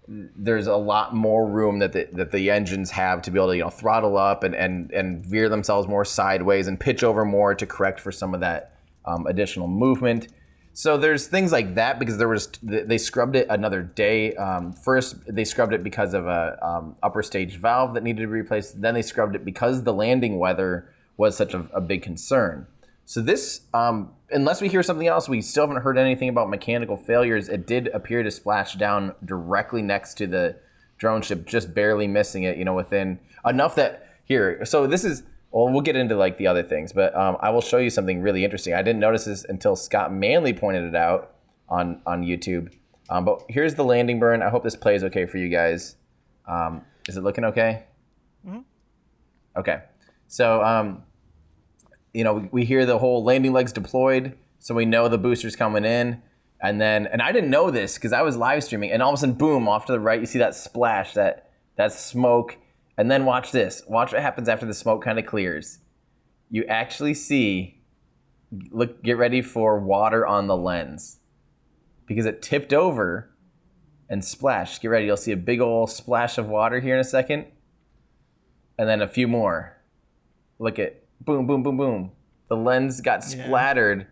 there's a lot more room that the engines have to be able to throttle up and veer themselves more sideways and pitch over more to correct for some of that additional movement. So there's things like that because they scrubbed it another day. First, they scrubbed it because of a upper stage valve that needed to be replaced. Then they scrubbed it because the landing weather was such a big concern. So this, unless we hear something else, we still haven't heard anything about mechanical failures. It did appear to splash down directly next to the drone ship, just barely missing it, within enough that here. So this is, well, we'll get into like the other things, but I will show you something really interesting. I didn't notice this until Scott Manley pointed it out on YouTube. But here's the landing burn. I hope this plays okay for you guys. Is it looking okay? Mm-hmm. Okay. So, we hear the whole landing legs deployed, so we know the booster's coming in. And I didn't know this because I was live streaming, and all of a sudden, boom, off to the right, you see that splash, that smoke. And then watch this. Watch what happens after the smoke kind of clears. You actually see, get ready for water on the lens because it tipped over and splashed. Get ready. You'll see a big old splash of water here in a second. And then a few more. Look at boom, boom, boom, boom. The lens got splattered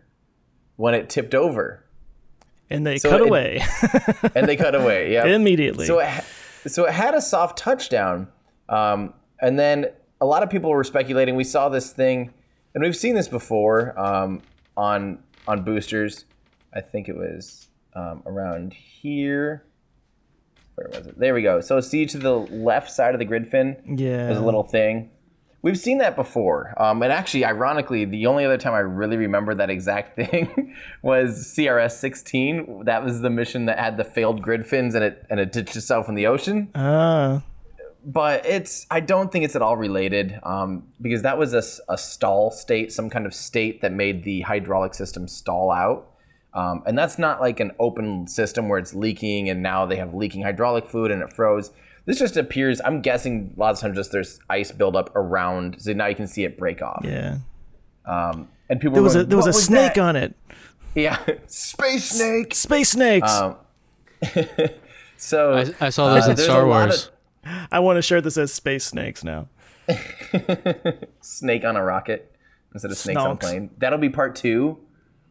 when it tipped over. And they cut away. And they cut away, yeah. Immediately. So it had a soft touchdown. And then a lot of people were speculating. We saw this thing, and we've seen this before on boosters. I think it was around here. Where was it? There we go. So see to the left side of the grid fin, there's a little thing. We've seen that before. And actually, ironically, the only other time I really remember that exact thing was CRS-16. That was the mission that had the failed grid fins and it ditched itself in the ocean. But I don't think it's at all related because that was a stall state, some kind of state that made the hydraulic system stall out. And that's not like an open system where it's leaking and now they have leaking hydraulic fluid and it froze. This just appears, I'm guessing a lot of times just there's ice buildup around, so now you can see it break off. Yeah. And people There were was going, there was "What a snake that?" on it. Yeah, space snake. Space snakes. So I saw those in there's Star a lot Wars. I want a shirt that says space snakes now. Snake on a rocket instead of snakes on a Snonks. plane. That'll be part 2.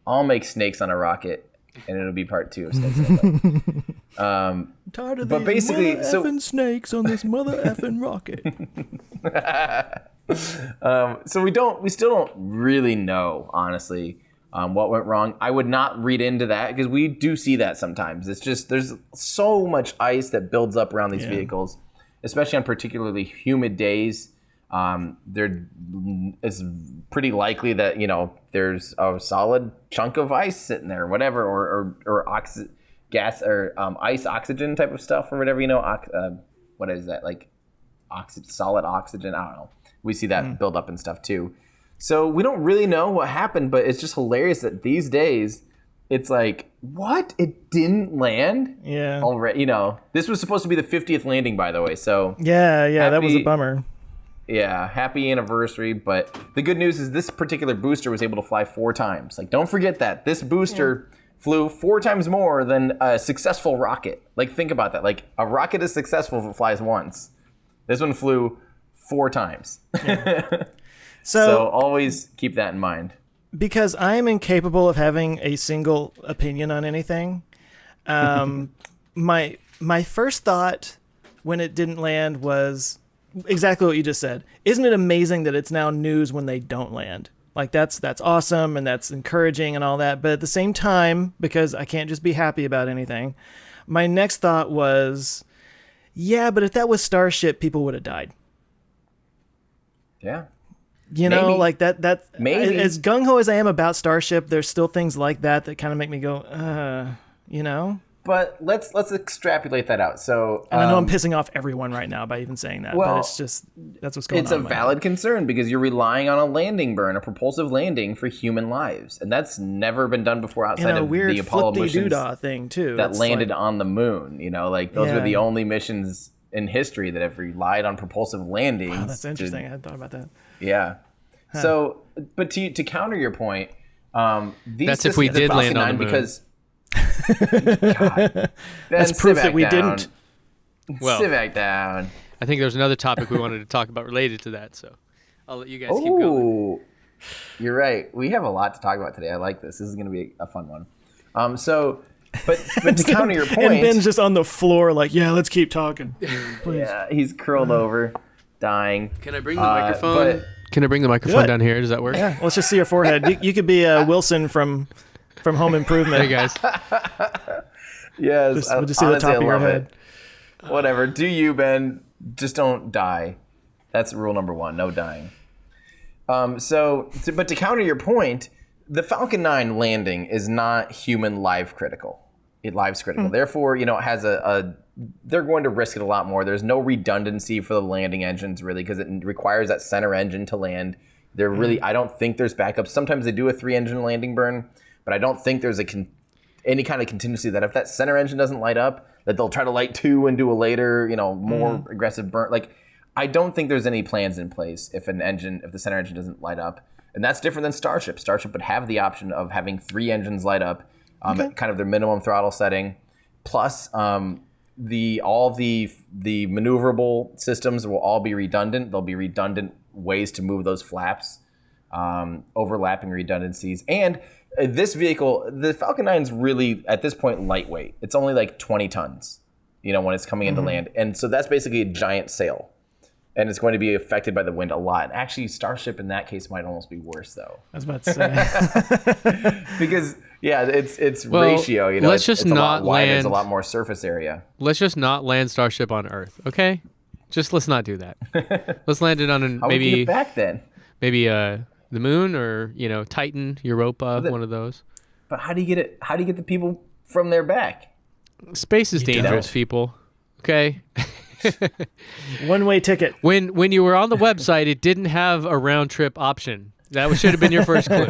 I'll make snakes on a rocket, and it'll be part 2 of snakes on a plane. Tired of But these basically, mother so- effing snakes on this mother effing rocket. So we still don't really know, honestly, what went wrong. I would not read into that because we do see that sometimes. It's just there's so much ice that builds up around these vehicles, especially on particularly humid days. It's pretty likely that there's a solid chunk of ice sitting there, whatever, or gas or ice oxygen type of stuff or whatever. What is that, like solid oxygen? I don't know. We see that build up and stuff too. So we don't really know what happened, but it's just hilarious that these days it's like, what? It didn't land? Yeah. Already, this was supposed to be the 50th landing, by the way. So Yeah, that was a bummer. yeah, happy anniversary. But the good news is this particular booster was able to fly 4 times. Like, don't forget that. This booster flew 4 times more than a successful rocket. Like, think about that. Like, a rocket is successful if it flies once. This one flew 4 times. So always keep that in mind. Because I am incapable of having a single opinion on anything, my first thought when it didn't land was exactly what you just said. Isn't it amazing that it's now news when they don't land? Like, that's awesome and that's encouraging and all that. But at the same time, because I can't just be happy about anything, my next thought was, yeah, but if that was Starship, people would have died. Yeah. You know, Maybe. like that Maybe. as gung-ho as I am about Starship, there's still things like that kind of make me go, you know? But let's extrapolate that out. So And I know I'm pissing off everyone right now by even saying that, well, but it's just, that's what's going on. it's a in my valid head. concern because you're relying on a landing burn, a propulsive landing for human lives. And that's never been done before outside And a of weird the Apollo missions flippy-doodah thing, too. that It's landed like, on the moon. Like those were Yeah. the only missions in history that have relied on propulsive landings. oh, that's interesting. I hadn't thought about that. Yeah. So, but to counter your point, these That's if we systems- did the land Falcon on the 9 moon. because God, That's Ben, proof sit that we back down. didn't. Well, Sit back down. I think there's another topic we wanted to talk about related to that, so I'll let you guys keep going. Oh, you're right. We have a lot to talk about today. I like this. This is going to be a fun one. But to counter your point, And Ben's just on the floor like, yeah, let's keep talking. Please. yeah, he's curled over, dying. Can I bring the microphone? but- Can I bring the microphone it. down here? Does that work? Yeah, let's just see your forehead. You could be Wilson from Home Improvement. Hey guys. Yes, We'll just see the honestly, top I of your love head. it. Whatever. Do you, Ben? Just don't die. That's rule number 1. No dying. But to counter your point, the Falcon 9 landing is not human life critical. It lives critical. Therefore, it has they're going to risk it a lot more. There's no redundancy for the landing engines really because it requires that center engine to land. They're really, I don't think there's backups. Sometimes they do a 3-engine landing burn, but I don't think there's any kind of contingency that if that center engine doesn't light up, that they'll try to light 2 and do a later, more aggressive burn. Like, I don't think there's any plans in place if the center engine doesn't light up. And that's different than Starship. Starship would have the option of having 3 engines light up at kind of their minimum throttle setting. Plus, all the maneuverable systems will all be redundant. There'll be redundant ways to move those flaps, overlapping redundancies. And this vehicle, the Falcon 9 is really, at this point, lightweight. It's only like 20 tons, when it's coming into land. And so that's basically a giant sail. And it's going to be affected by the wind a lot. Actually, Starship in that case might almost be worse, though. I was about to say. Because, yeah, it's Well, ratio. let's just it's a not lot wider, there's a land- lot more surface area. Let's just not land Starship on Earth, okay? Just let's not do that. Let's land it on How would you get back then? maybe the moon or Titan, Europa, one of those. But how do you get it? How do you get the people from there back? Space is dangerous, don't. people. Okay. One-way ticket. When you were on the website, it didn't have a round trip option. That should have been your first clue.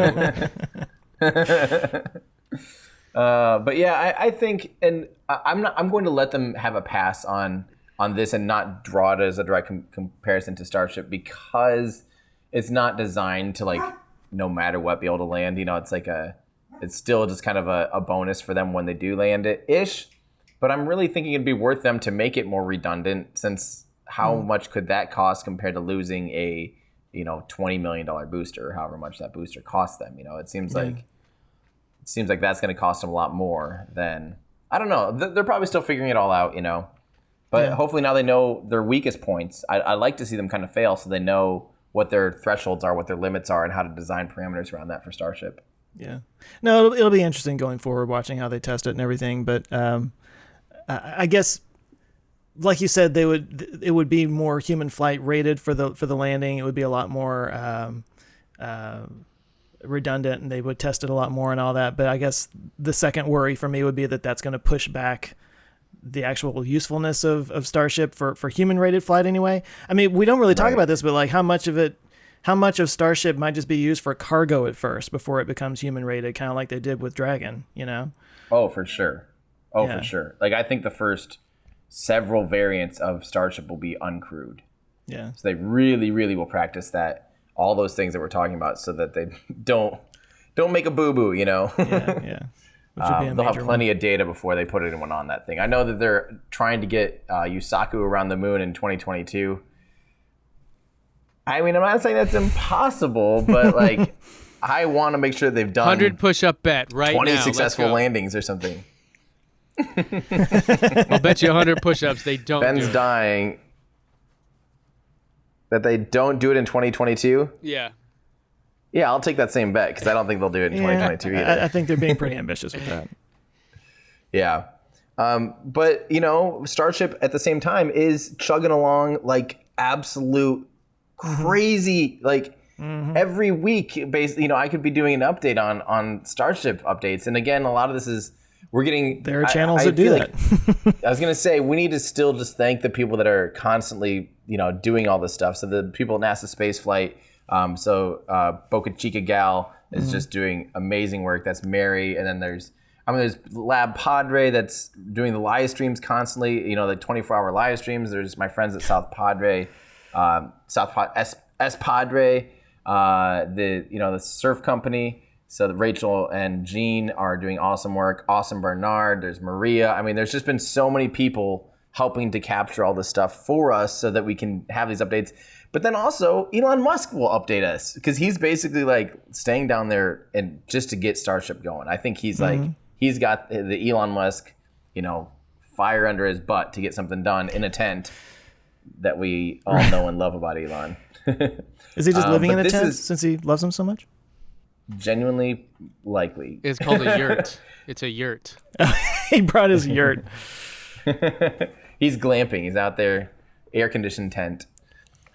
But yeah, I think, and I'm going to let them have a pass on this and not draw it as a direct comparison to Starship because it's not designed to no matter what be able to land. You know, it's still just kind of a bonus for them when they do land it ish. But I'm really thinking it'd be worth them to make it more redundant, since how much could that cost compared to losing a, you know, $20 million booster, or however much that booster costs them. You know, it seems like that's going to cost them a lot more than, I don't know. They're probably still figuring it all out, you know. But hopefully now they know their weakest points. I like to see them kind of fail so they know what their thresholds are, what their limits are, and how to design parameters around that for Starship. Yeah. No, it'll be interesting going forward, watching how they test it and everything. But I guess, like you said, it would be more human flight rated for the landing. It would be a lot more redundant, and they would test it a lot more and all that. But I guess the second worry for me would be that that's going to push back the actual usefulness of Starship for human rated flight anyway. I mean, we don't really talk about this, but like how much of Starship might just be used for cargo at first before it becomes human rated, kind of like they did with Dragon, you know? Oh, for sure. For sure. Like, I think the first several variants of Starship will be uncrewed. Yeah. So they really, really will practice that, all those things that we're talking about, so that they don't make a boo-boo, you know? Yeah. Which would be a they'll have major plenty one. of data before they put anyone on that thing. I know that they're trying to get Yusaku around the moon in 2022. I mean, I'm not saying that's impossible, but like, I want to make sure they've done 100 push-up bet right 20 now. successful landings or something. I'll bet you 100 push-ups they don't Ben's do it. dying. That they don't do it in 2022? Yeah. Yeah, I'll take that same bet, because I don't think they'll do it in 2022 either. I think they're being pretty ambitious with that. Yeah. But, you know, Starship at the same time is chugging along like absolute crazy, like every week, basically, you know, I could be doing an update on Starship updates. And again, a lot of this is, we're getting... There are channels that do that. I was going to say, we need to still just thank the people that are constantly, you know, doing all this stuff. So the people at NASA Spaceflight, Boca Chica Gal is just doing amazing work. That's Mary. And then there's Lab Padre that's doing the live streams constantly, you know, the 24-hour live streams. There's my friends at S Padre, the surf company. So Rachel and Jean are doing awesome work. Awesome Bernard. There's Maria. I mean, there's just been so many people helping to capture all this stuff for us so that we can have these updates. But then also Elon Musk will update us, because he's basically like staying down there and just to get Starship going. I think he's like, he's got the Elon Musk, you know, fire under his butt to get something done in a tent that we all know and love about Elon. Is he just living in a tent since he loves him so much? Genuinely likely. It's called a yurt. It's a yurt. He brought his yurt. He's glamping. He's out there, air-conditioned tent.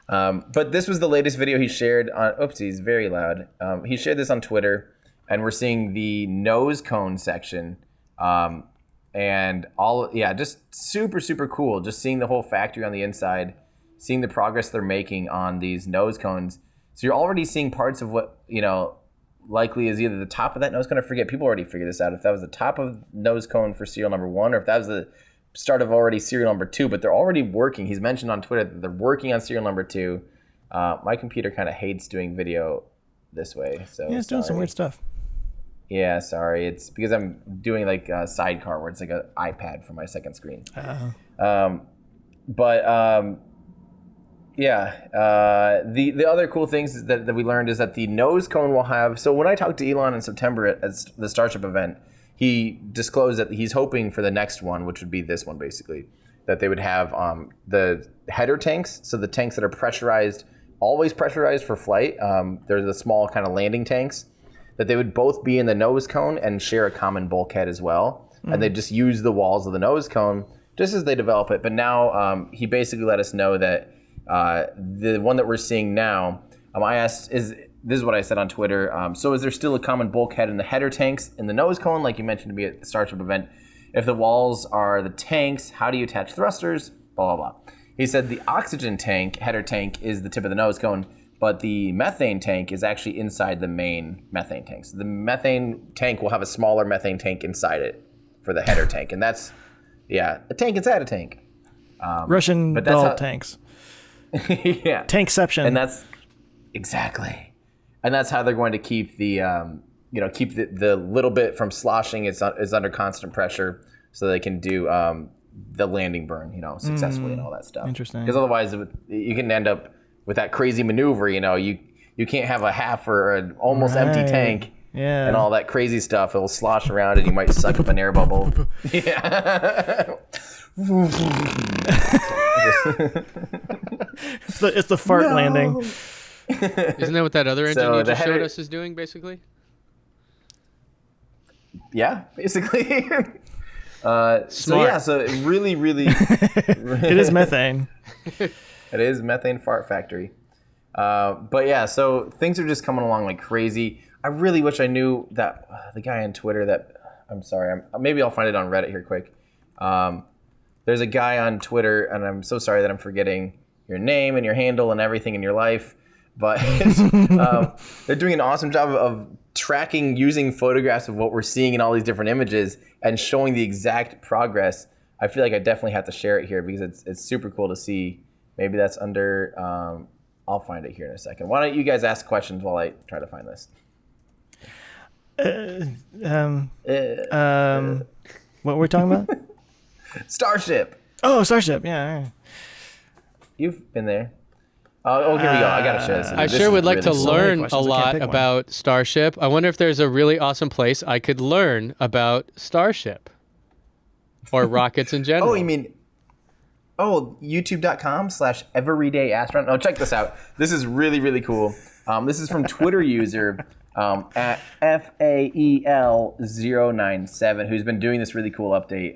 But this was the latest video he shared on... Oops, he's very loud. He shared this on Twitter, and we're seeing the nose cone section. And just super, super cool. Just seeing the whole factory on the inside, seeing the progress they're making on these nose cones. So you're already seeing parts of what, you know, likely is either the top of that nose cone. I forget, people already figured this out, if that was the top of nose cone for serial number 1, or if that was the start of already serial number 2, but they're already working. He's mentioned on Twitter that they're working on serial number 2. My computer kind of hates doing video this way, so yeah, it's doing some weird stuff. Yeah, sorry. It's because I'm doing like a sidecar where it's like an iPad for my second screen. The other cool things that we learned is that the nose cone will have... So when I talked to Elon in September at the Starship event, he disclosed that he's hoping for the next one, which would be this one basically, that they would have the header tanks, so the tanks that are pressurized, always pressurized for flight. They're the small kind of landing tanks, that they would both be in the nose cone and share a common bulkhead as well. And they just use the walls of the nose cone just as they develop it. But now he basically let us know that the one that we're seeing now, I asked, this is what I said on Twitter. So is there still a common bulkhead in the header tanks in the nose cone, like you mentioned to me at the Starship event? If the walls are the tanks, how do you attach thrusters? Blah, blah, blah. He said the oxygen tank, header tank, is the tip of the nose cone, but the methane tank is actually inside the main methane tank. So the methane tank will have a smaller methane tank inside it for the header tank. And that's, a tank inside a tank. Russian doll tanks. Yeah. Tankception. And that's, exactly. and that's how they're going to keep the keep the little bit from sloshing. Is under constant pressure, so they can do the landing burn, successfully and all that stuff. Interesting. Because otherwise, you can end up with that crazy maneuver. You can't have a half or an almost empty tank. Yeah. And all that crazy stuff. It'll slosh around and you might suck up an air bubble. Yeah. It's the fart landing. Isn't that what that other engine you just showed us is doing, basically? Yeah, basically. So really, really... It is methane. It is methane fart factory. But yeah, so things are just coming along like crazy. I really wish I knew that the guy on Twitter that... I'm sorry. Maybe I'll find it on Reddit here quick. There's a guy on Twitter, and I'm so sorry that I'm forgetting your name and your handle and everything in your life. But they're doing an awesome job of tracking using photographs of what we're seeing in all these different images and showing the exact progress. I feel like I definitely have to share it here because it's super cool to see. Maybe that's under... I'll find it here in a second. Why don't you guys ask questions while I try to find this? What were we talking about? Starship. Oh, Starship. Yeah. You've been there. Oh, here we go. I gotta share this. I sure would like to really learn questions. a I can't lot pick one. about Starship. I wonder if there's a really awesome place I could learn about Starship or rockets in general. Oh, you mean... Oh, youtube.com/everydayastronaut. No, check this out. This is really, really cool. This is from Twitter user at FAEL097, who's been doing this really cool update.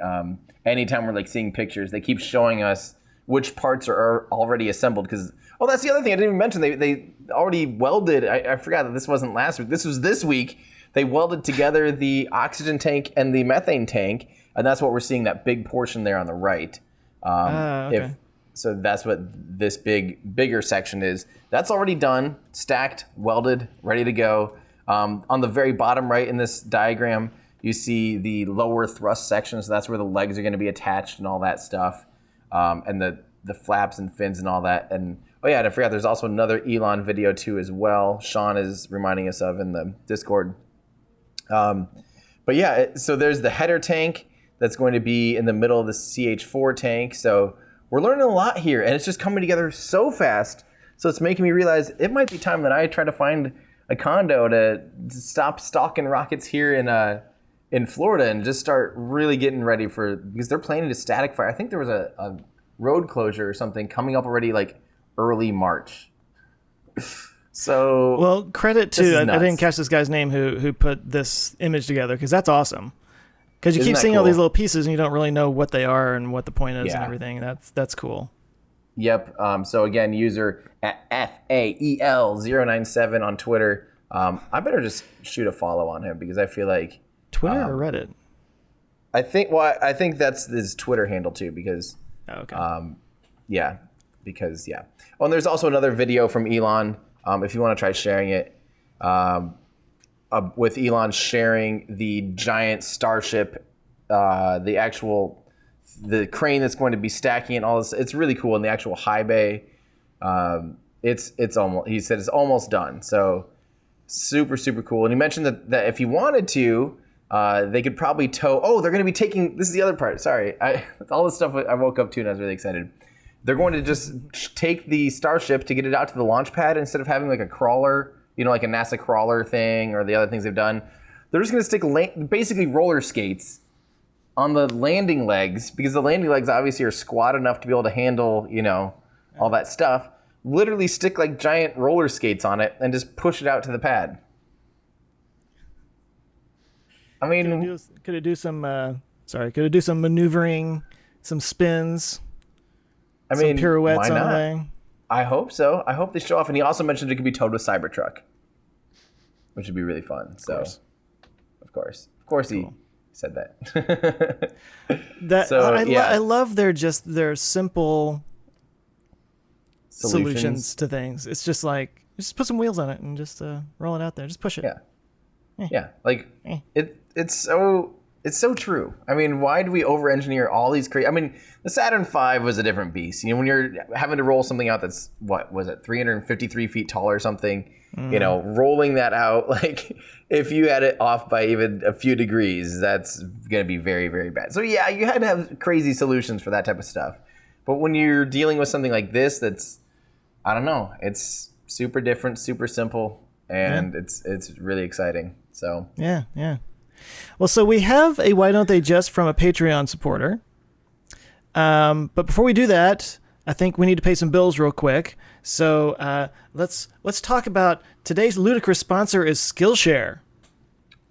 Anytime we're like seeing pictures, they keep showing us which parts are already assembled. Because that's the other thing I didn't even mention. They already welded. I forgot that this wasn't last week. This was this week. They welded together the oxygen tank and the methane tank, and that's what we're seeing. That big portion there on the right. Okay. So that's what this bigger section is. That's already done, stacked, welded, ready to go. On the very bottom right in this diagram, you see the lower thrust section. So that's where the legs are going to be attached and all that stuff, and the flaps and fins and all that. And and I forgot there's also another Elon video too as well. Sean is reminding us of in the Discord. But yeah, so there's the header tank that's going to be in the middle of the CH4 tank. So we're learning a lot here, and it's just coming together so fast. So it's making me realize it might be time that I try to find a condo to stop stalking rockets here in Florida and just start really getting ready because they're planning to static fire. I think there was a road closure or something coming up already like early March. So well, credit to I didn't catch this guy's name who put this image together because that's awesome. Because you keep seeing all these little pieces and you don't really know what they are and what the point is and everything. That's cool. Yep. So again, user at FAEL097 on Twitter. I better just shoot a follow on him because I feel like Twitter or Reddit. I think that's his Twitter handle too because. Oh, okay. Oh, and there's also another video from Elon. If you want to try sharing it. With Elon sharing the giant Starship, the crane that's going to be stacking it, all this. It's really cool in the actual high bay. It's almost. He said it's almost done. So super super cool. And he mentioned that if he wanted to, they could probably tow. Oh, they're going to be taking. This is the other part. Sorry, all this stuff I woke up to and I was really excited. They're going to just take the Starship to get it out to the launch pad instead of having like a crawler. Like a NASA crawler thing or the other things they've done. They're just going to stick basically roller skates on the landing legs because the landing legs obviously are squat enough to be able to handle, all that stuff. Literally stick like giant roller skates on it and just push it out to the pad. I mean... Could it do some maneuvering, some spins, some pirouettes on the way? I hope so. I hope they show off. And he also mentioned it could be towed with Cybertruck, which would be really fun. So, of course he said that. I love their simple solutions to things. It's just like just put some wheels on it and just roll it out there. Just push it. Yeah. Like it's It's so true. I mean, why do we over-engineer all these crazy? I mean, the Saturn V was a different beast. You know, when you're having to roll something out that's, what was it, 353 feet tall or something, you know, rolling that out, like, if you had it off by even a few degrees, that's going to be very, very bad. So, yeah, you had to have crazy solutions for that type of stuff. But when you're dealing with something like this that's, I don't know, it's super different, super simple, and it's really exciting. So Yeah. Well, so we have a Why Don't They Just from a Patreon supporter. But before we do that, I think we need to pay some bills real quick. So let's talk about today's ludicrous sponsor is Skillshare.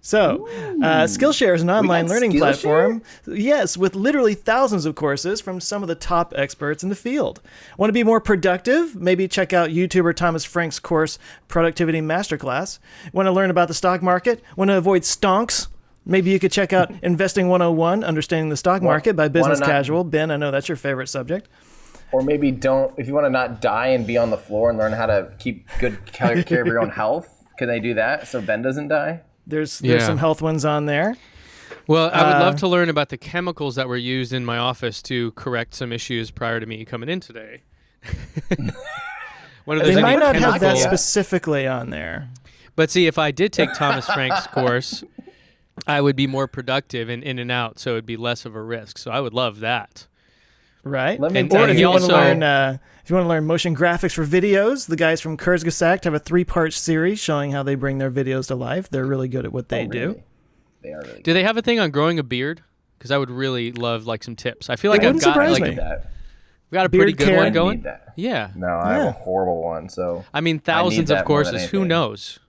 So Skillshare is an online learning platform. Yes, with literally thousands of courses from some of the top experts in the field. Want to be more productive? Maybe check out YouTuber Thomas Frank's course, Productivity Masterclass. Want to learn about the stock market? Want to avoid stonks? Maybe you could check out Investing 101, Understanding the Stock Market by Business Casual. Ben, I know that's your favorite subject. Or maybe if you want to not die and be on the floor and learn how to keep good care of your own health, can they do that so Ben doesn't die? There's some health ones on there. Well, I would love to learn about the chemicals that were used in my office to correct some issues prior to me coming in today. They might not have that specifically on there. But see, if I did take Thomas Frank's course, I would be more productive and in and out, so it would be less of a risk. So I would love that. Right. And if you want to learn motion graphics for videos, the guys from Kurzgesagt have a 3-part series showing how they bring their videos to life. They're really good at what they do. They are really good. Do they have a thing on growing a beard? Because I would really love like some tips. I feel like I've got a pretty good one going. Yeah. No, I have a horrible one. So I mean, thousands of courses. Who knows?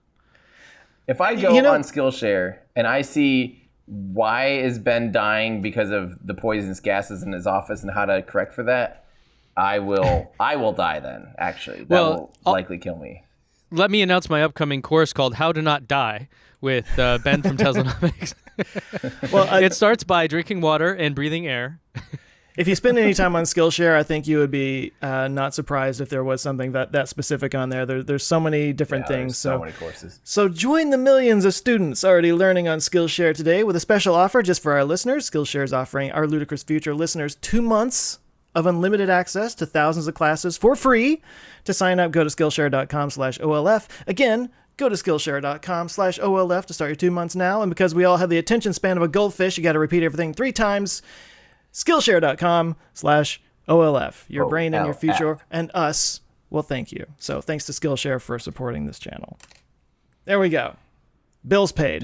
If I go on Skillshare and I see why is Ben dying because of the poisonous gases in his office and how to correct for that, I will die then, actually. That will likely kill me. Let me announce my upcoming course called How to Not Die with Ben from Teslanomics. It starts by drinking water and breathing air. If you spend any time on Skillshare, I think you would be not surprised if there was something that specific on there. There's so many different things. So many courses. So join the millions of students already learning on Skillshare today with a special offer just for our listeners. Skillshare is offering our Ludicrous Future listeners 2 months of unlimited access to thousands of classes for free. To sign up, go to Skillshare.com/OLF. Again, go to Skillshare.com/OLF to start your 2 months now. And because we all have the attention span of a goldfish, you got to repeat everything 3 times. Skillshare.com/OLF. Your brain and your future and us will thank you. So thanks to Skillshare for supporting this channel. There we go. Bills paid.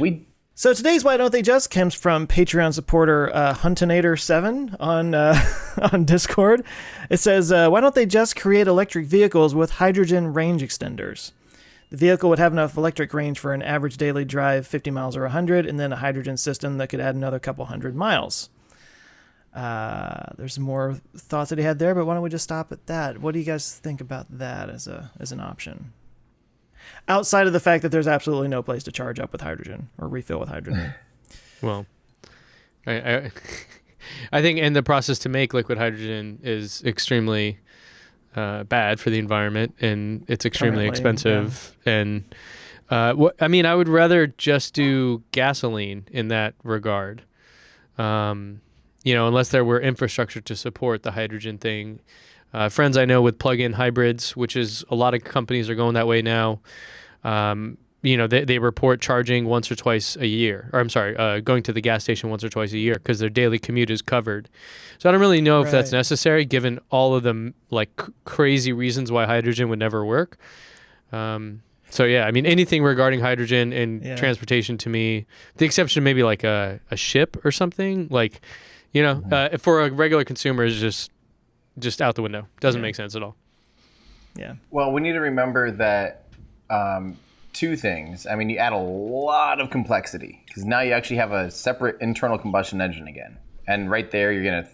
So today's Why Don't They Just comes from Patreon supporter Huntinator7 on Discord. It says, why don't they just create electric vehicles with hydrogen range extenders? The vehicle would have enough electric range for an average daily drive, 50 miles or 100, and then a hydrogen system that could add another couple hundred miles. There's more thoughts that he had there, but why don't we just stop at that? What do you guys think about that as an option? Outside of the fact that there's absolutely no place to charge up with hydrogen or refill with hydrogen. Well, I think in the process to make liquid hydrogen is extremely bad for the environment, and it's extremely expensive. Yeah. And I would rather just do gasoline in that regard. Unless there were infrastructure to support the hydrogen thing. Friends I know with plug-in hybrids, which is a lot of companies are going that way now. They report charging once or twice a year. Or going to the gas station once or twice a year because their daily commute is covered. So I don't really know if that's necessary given all of the crazy reasons why hydrogen would never work. Anything regarding hydrogen and transportation to me, the exception maybe like a ship or something, for a regular consumer is just out the window. Doesn't make sense at all. Yeah. Well, we need to remember that 2 things. I mean, you add a lot of complexity because now you actually have a separate internal combustion engine again. And right there, you're going to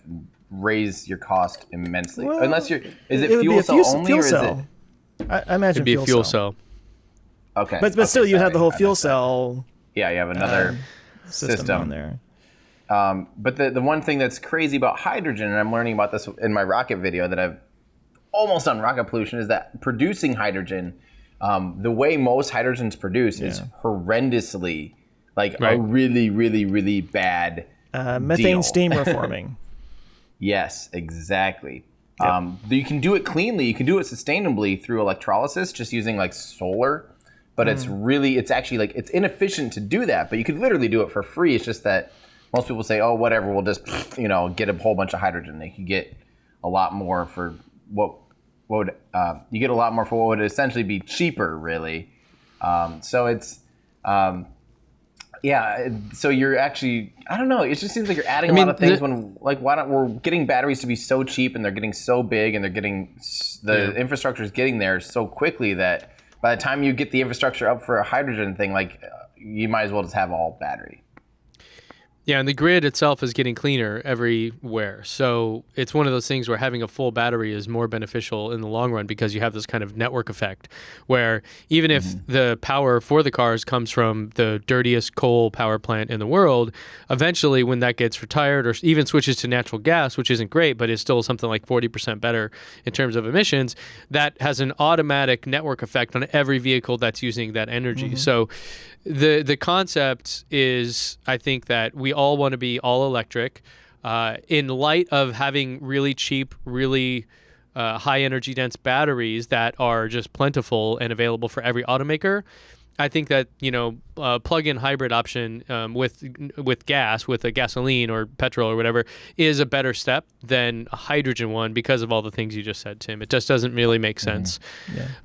raise your cost immensely. Well, unless is it fuel cell only or is it? I imagine it'd be a fuel cell. Okay. But still, you have the whole fuel cell. Yeah, you have another system on there. But the one thing that's crazy about hydrogen, and I'm learning about this in my rocket video that I've almost done rocket pollution, is that producing hydrogen, the way most hydrogen's produced is horrendously, a really, really, really bad methane Deal. steam reforming. Yes, exactly. You can do it cleanly. You can do it sustainably through electrolysis, just using like solar. But it's actually like it's inefficient to do that. But you could literally do it for free. It's just that most people say, oh, whatever, we'll just get a whole bunch of hydrogen. They could get a lot more for what would you get a lot more for what would essentially be cheaper, really. So it's. Yeah, so you're actually, I don't know, it just seems like you're adding a lot of things when, like, we're getting batteries to be so cheap and they're getting so big and they're getting, the infrastructure is getting there so quickly that by the time you get the infrastructure up for a hydrogen thing, like, you might as well just have all battery. Yeah, and the grid itself is getting cleaner everywhere. So it's one of those things where having a full battery is more beneficial in the long run because you have this kind of network effect where even if the power for the cars comes from the dirtiest coal power plant in the world, eventually when that gets retired or even switches to natural gas, which isn't great, but is still something like 40% better in terms of emissions, that has an automatic network effect on every vehicle that's using that energy. So the concept is, I think, that we all want to be all electric. In light of having really cheap, really high energy dense batteries that are just plentiful and available for every automaker, I think that plug-in hybrid option with gas, with a gasoline or petrol or whatever, is a better step than a hydrogen one because of all the things you just said, Tim. It just doesn't really make sense.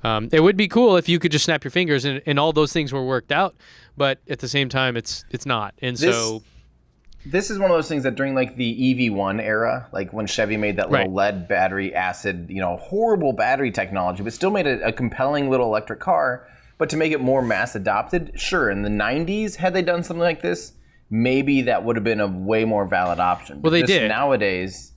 It would be cool if you could just snap your fingers and all those things were worked out, but at the same time, it's not. And this is one of those things that during like the EV1 era, like when Chevy made that little lead battery acid, horrible battery technology, but still made a compelling little electric car. But to make it more mass adopted, sure, in the 90s, had they done something like this, maybe that would have been a way more valid option. Well, they did. Nowadays,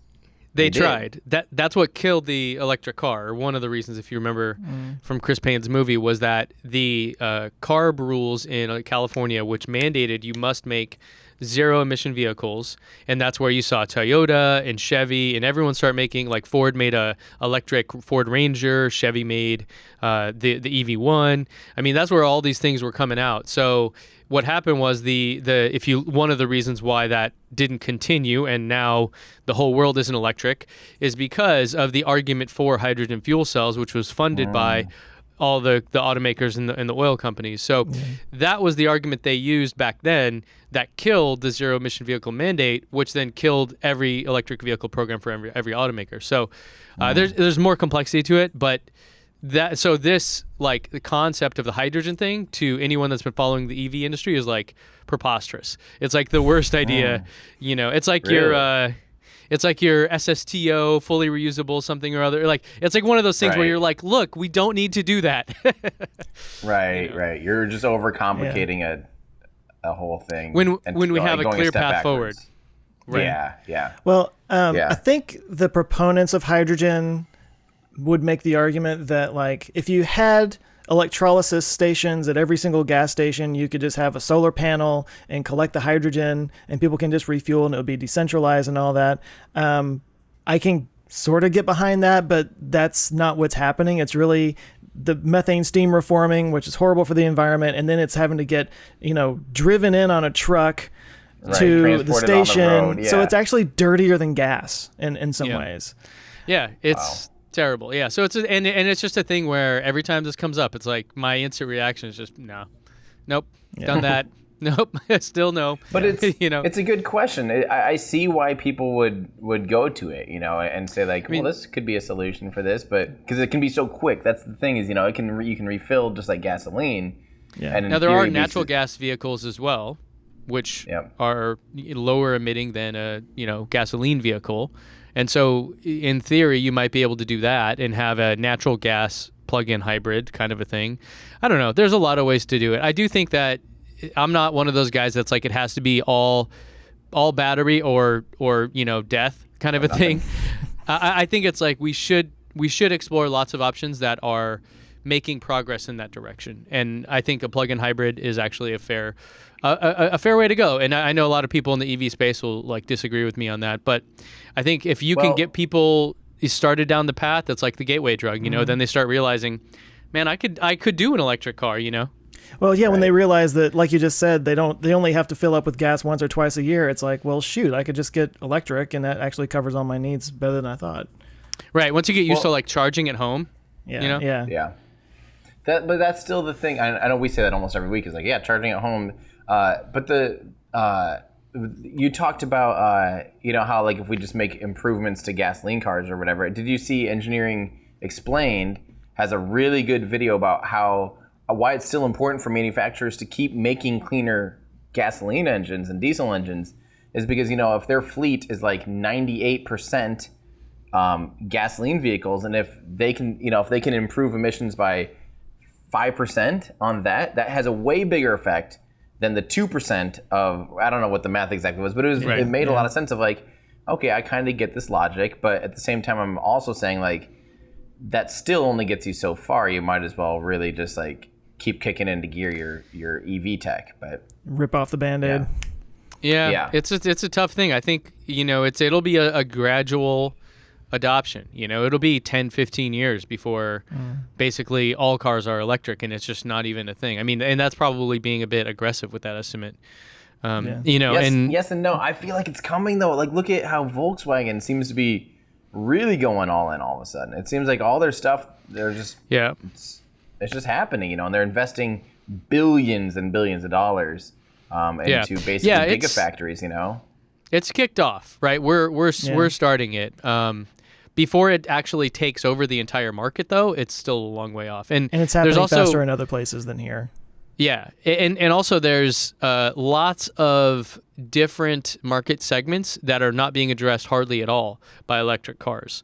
they tried. That's what killed the electric car. One of the reasons, if you remember from Chris Payne's movie, was that the CARB rules in California, which mandated you must make zero emission vehicles, and that's where you saw Toyota and Chevy and everyone start making, like Ford made a electric Ford Ranger, Chevy made the EV1. I mean, that's where all these things were coming out. So what happened was one of the reasons why that didn't continue and now the whole world isn't electric is because of the argument for hydrogen fuel cells, which was funded by all the automakers and the oil companies. So that was the argument they used back then that killed the zero emission vehicle mandate, which then killed every electric vehicle program for every automaker. So there's more complexity to it, but this like the concept of the hydrogen thing to anyone that's been following the EV industry is like preposterous. It's like the worst idea. It's like it's like your SSTO, fully reusable something or other. Like it's like one of those things where you're like, look, we don't need to do that. Right. You're just overcomplicating a whole thing. When we have a clear path forward. Right. Yeah. Well, I think the proponents of hydrogen would make the argument that, like, if you had electrolysis stations at every single gas station, you could just have a solar panel and collect the hydrogen and people can just refuel and it would be decentralized and all that. I can sort of get behind that, but that's not what's happening. It's really the methane steam reforming, which is horrible for the environment. And then it's having to get, driven in on a truck to the station. On the road, So it's actually dirtier than gas in some ways. Yeah, it's terrible. Yeah, so and it's just a thing where every time this comes up, it's like my instant reaction is just nope, done that. Nope, still no. But it's it's a good question. I see why people would go to it, and say like, this could be a solution for this, but because it can be so quick. That's the thing is, you can refill just like gasoline. Yeah. And now there are natural gas vehicles as well, which are lower emitting than a gasoline vehicle. And so in theory, you might be able to do that and have a natural gas plug-in hybrid kind of a thing. I don't know. There's a lot of ways to do it. I do think that I'm not one of those guys that's like it has to be all battery or death kind of a thing. I think it's like we should explore lots of options that are making progress in that direction. And I think a plug-in hybrid is actually a fair way to go. And I know a lot of people in the EV space will like disagree with me on that, but I think if you can get people started down the path, that's like the gateway drug, then they start realizing, man, I could do an electric car, Well, yeah, when Right. they realize that, like you just said, they only have to fill up with gas once or twice a year. It's like, well, shoot, I could just get electric, and that actually covers all my needs better than I thought. Right. Once you get used to Well- like charging at home, Yeah, You know? yeah, Yeah. But that's still the thing. I know we say that almost every week. Is like, yeah, charging at home. But you talked about how like if we just make improvements to gasoline cars or whatever. Did you see Engineering Explained has a really good video about why it's still important for manufacturers to keep making cleaner gasoline engines and diesel engines is because if their fleet is like 98% gasoline vehicles, and if they can improve emissions by 5% on that has a way bigger effect than the 2% of, I don't know what the math exactly was, but it made a lot of sense of like, okay, I kind of get this logic, but at the same time, I'm also saying like, that still only gets you so far. You might as well really just like keep kicking into gear your EV tech, but rip off the Band-Aid. Yeah. It's a tough thing. I think, it'll be a gradual adoption. It'll be 10, 15 years before basically all cars are electric, and it's just not even a thing. I mean, and that's probably being a bit aggressive with that estimate. Yes and no. I feel like it's coming though. Like, look at how Volkswagen seems to be really going all in all of a sudden. It seems like all their stuff, they're just it's just happening, and they're investing billions and billions of dollars into basically gigafactories. It's kicked off, right? We're starting it. Before it actually takes over the entire market, though, it's still a long way off. And it's happening there's also, faster in other places than here. Yeah, and also there's lots of different market segments that are not being addressed hardly at all by electric cars,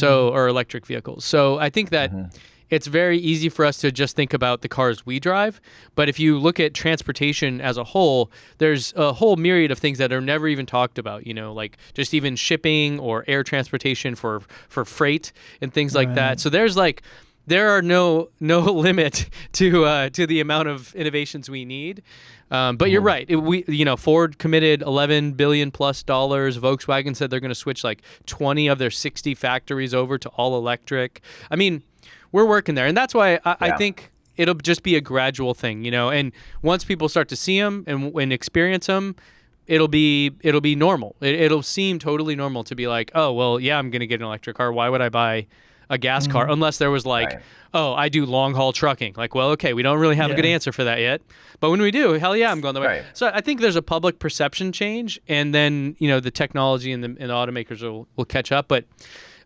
or electric vehicles. So I think that it's very easy for us to just think about the cars we drive. But if you look at transportation as a whole, there's a whole myriad of things that are never even talked about, like just even shipping or air transportation for freight and things like that. So there are no limit to the amount of innovations we need. But you're right. Ford committed $11 billion plus. Volkswagen said they're going to switch like 20 of their 60 factories over to all electric. I mean, we're working there, and that's why I think it'll just be a gradual thing, And once people start to see them and experience them, it'll be normal. It'll seem totally normal to be like, oh well, yeah, I'm gonna get an electric car. Why would I buy a gas car? Unless there was like, oh, I do long haul trucking. Like, well, okay, we don't really have a good answer for that yet, but when we do, hell yeah, I'm going that way. Right. So I think there's a public perception change, and then the technology and the automakers will catch up, but.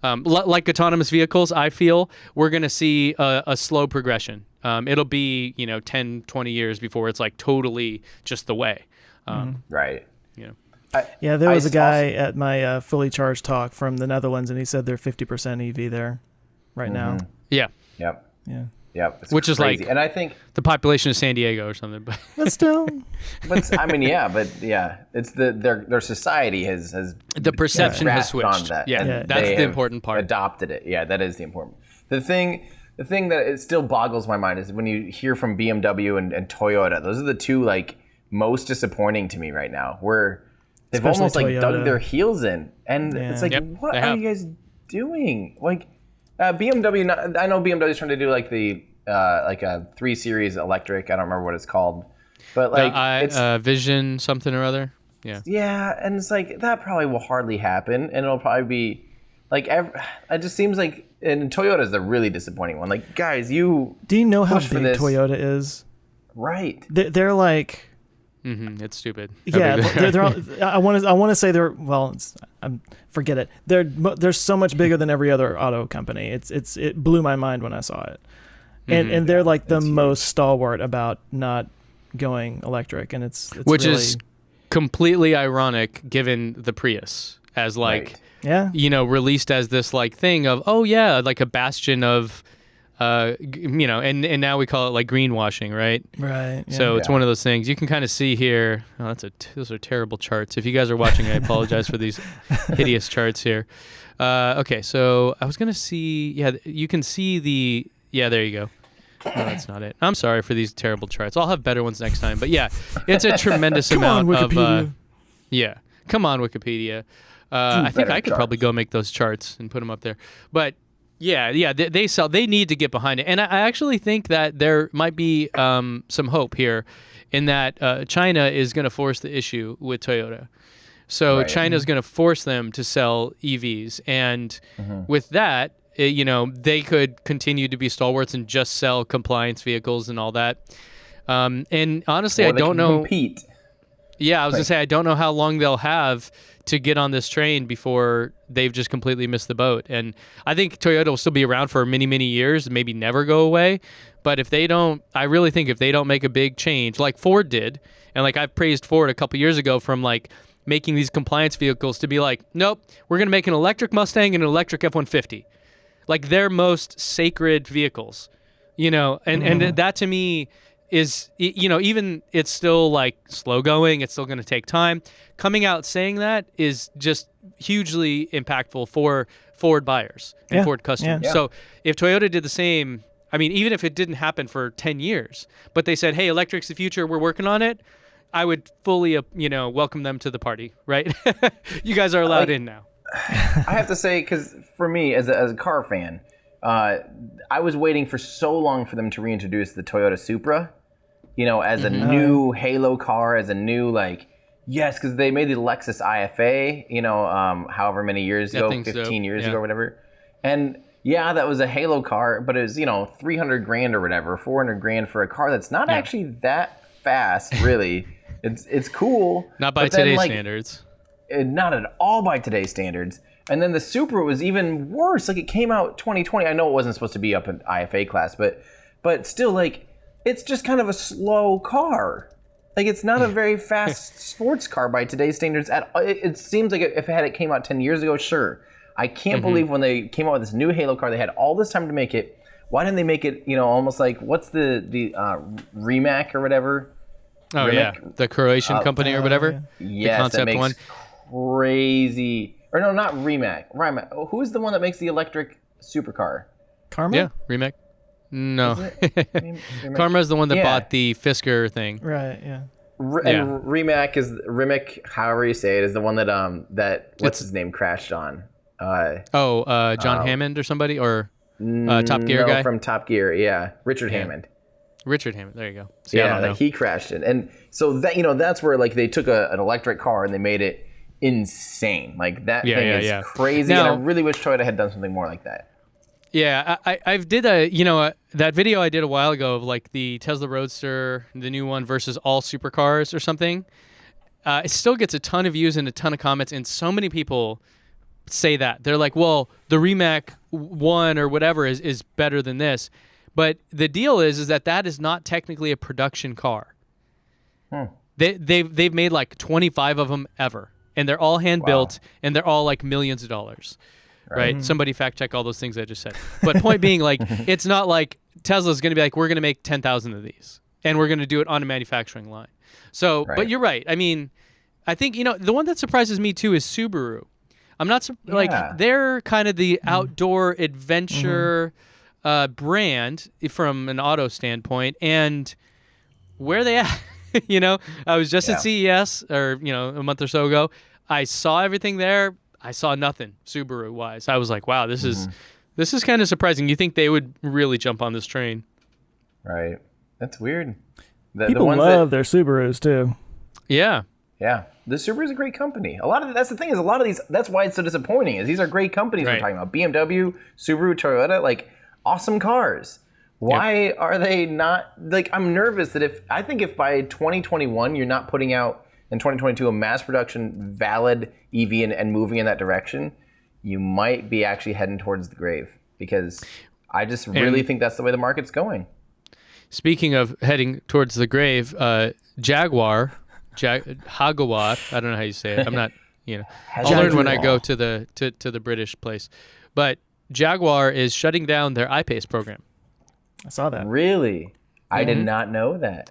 Like autonomous vehicles, I feel we're going to see a slow progression. It'll be, 10, 20 years before it's like totally just the way. Right. There was a guy at my fully charged talk from the Netherlands, and he said they're 50% EV there right now. Yeah. Yep. Yeah. Yep. It's Which is crazy. like, and I think the population of San Diego or something. But still. It's their society has the perception has grasped on switched. that, Yeah, and that's they the have important part. Adopted it. Yeah, that is the important. The thing that it still boggles my mind is when you hear from BMW and Toyota. Those are the two like most disappointing to me right now. Where they've Especially almost like Toyota. dug their heels in, and it's like, what are you guys doing? Like BMW. I know BMW's trying to do like the like a 3 Series electric. I don't remember what it's called, but like it's Vision something or other. Yeah. Yeah, and it's like that probably will hardly happen, and it'll probably be like it just seems like, and Toyota's the really disappointing one. Like, guys, do you know how push for big this. Toyota is? Right. They're like. It's stupid. Yeah, they're I want to say they're forget it. They're so much bigger than every other auto company. It blew my mind when I saw it, and they're like the most stalwart about not going electric, and it's which really, is completely ironic given the Prius as like released as this like thing of like a bastion of and now we call it like greenwashing, right? Right. Yeah. So it's one of those things you can kind of see here. Oh, those are terrible charts. If you guys are watching, I apologize for these hideous charts here. Okay, so I was gonna see. Yeah, you can see the. Yeah, there you go. No, that's not it. I'm sorry for these terrible charts. I'll have better ones next time. But yeah, it's a tremendous amount of. Come on, Wikipedia. I think I could probably go make those charts and put them up there. But Yeah. They sell. They need to get behind it, and I actually think that there might be some hope here, in that China is going to force the issue with Toyota. So China is going to force them to sell EVs, and with that, they could continue to be stalwarts and just sell compliance vehicles and all that. And honestly, I don't know. Compete. Yeah, I was gonna say, I don't know how long they'll have to get on this train before they've just completely missed the boat. And I think Toyota will still be around for many, many years, maybe never go away. But if they don't, I really think if they don't make a big change, like Ford did, and like I praised Ford a couple years ago from like making these compliance vehicles to be like, nope, we're gonna make an electric Mustang and an electric F-150, like their most sacred vehicles, and that to me is, even it's still like slow going, it's still going to take time. Coming out saying that is just hugely impactful for Ford buyers and Ford customers. Yeah. So if Toyota did the same, I mean, even if it didn't happen for 10 years, but they said, hey, electric's the future, we're working on it, I would fully, welcome them to the party, right? You guys are allowed in now. I have to say, because for me, as a car fan, I was waiting for so long for them to reintroduce the Toyota Supra, as a new halo car, as a new, yes, because they made the Lexus IFA, however many years ago, 15 years ago or whatever. And yeah, that was a halo car, but it was, $300,000 or whatever, $400,000 for a car that's not actually that fast, really. It's cool. Not by today's standards. Not at all by today's standards. And then the Supra was even worse. Like, it came out 2020. I know it wasn't supposed to be up in IFA class, but still, it's just kind of a slow car. Like, it's not a very fast sports car by today's standards. It seems like if it came out 10 years ago, sure. I can't believe when they came out with this new Halo car, they had all this time to make it. Why didn't they make it, almost like, what's the Rimac or whatever? Oh, Rimac? Yeah. The Croatian company or whatever? Yes, the concept that makes one. Crazy. Or no, not Rimac. Rimac. Who's the one that makes the electric supercar? Karma? Yeah, Rimac. No. Karma is the one that bought the Fisker thing. Right, yeah. And Rimac, however you say it, is the one that what's his name crashed on. John Hammond or somebody, or Top Gear guy? From Top Gear, yeah. Richard Hammond. Richard Hammond, there you go. See, I don't know. He crashed it. And so that that's where they took an electric car and they made it insane. Like, that thing is crazy. Now, and I really wish Toyota had done something more like that. Yeah, I did that video I did a while ago of like the Tesla Roadster, the new one, versus all supercars or something. It still gets a ton of views and a ton of comments, and so many people say that. They're like, well, the Rimac 1 or whatever is better than this. But the deal is that is not technically a production car. They've made like 25 of them ever, and they're all hand built, and they're all like millions of dollars. Right? Somebody fact check all those things I just said. But point being, like, it's not like Tesla's going to be like, we're going to make 10,000 of these and we're going to do it on a manufacturing line. So, but you're right. I mean, I think, the one that surprises me too is Subaru. I'm not like, they're kind of the outdoor adventure brand from an auto standpoint. And where are they at? I was just at CES or, a month or so ago. I saw everything there. I saw nothing Subaru wise. I was like, wow, this is kind of surprising. You think they would really jump on this train? Right. That's weird. People love their Subarus too. Yeah. Yeah. The Subaru is a great company. That's the thing, is a lot of these, that's why it's so disappointing, is these are great companies we're talking about. BMW, Subaru, Toyota, like, awesome cars. Why are they not, like, I'm nervous that if by 2021 you're not putting out in 2022 a mass production valid EV and moving in that direction, you might be actually heading towards the grave, because I just really think that's the way the market's going. Speaking of heading towards the grave, Jaguar, I don't know how you say it. I'm not, I'll learn when I go to the British place. But Jaguar is shutting down their I-Pace program. I saw that. Really? I did not know that.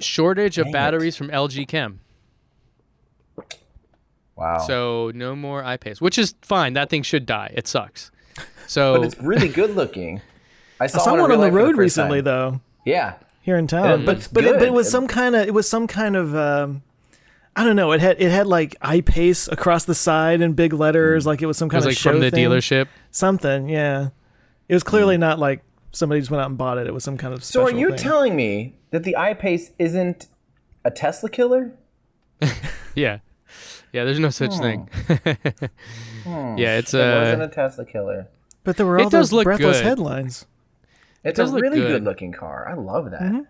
Shortage of batteries from LG Chem. Wow. So no more I-Pace, which is fine. That thing should die. It sucks. So, but it's really good looking. I saw one on the road recently, though. Yeah. Here in town, but it was some kind of I don't know. It had like I-Pace across the side in big letters, like it was some kind of show from the thing. dealership. Something, yeah. It was clearly not like somebody just went out and bought it. It was some kind of So special are you thing. telling me that the I-Pace isn't a Tesla killer? Yeah. Yeah, there's no such thing. Yeah, it's It wasn't a Tesla killer. But there were all It does those look breathless good. headlines. It's a does look really good. good looking car. I love that.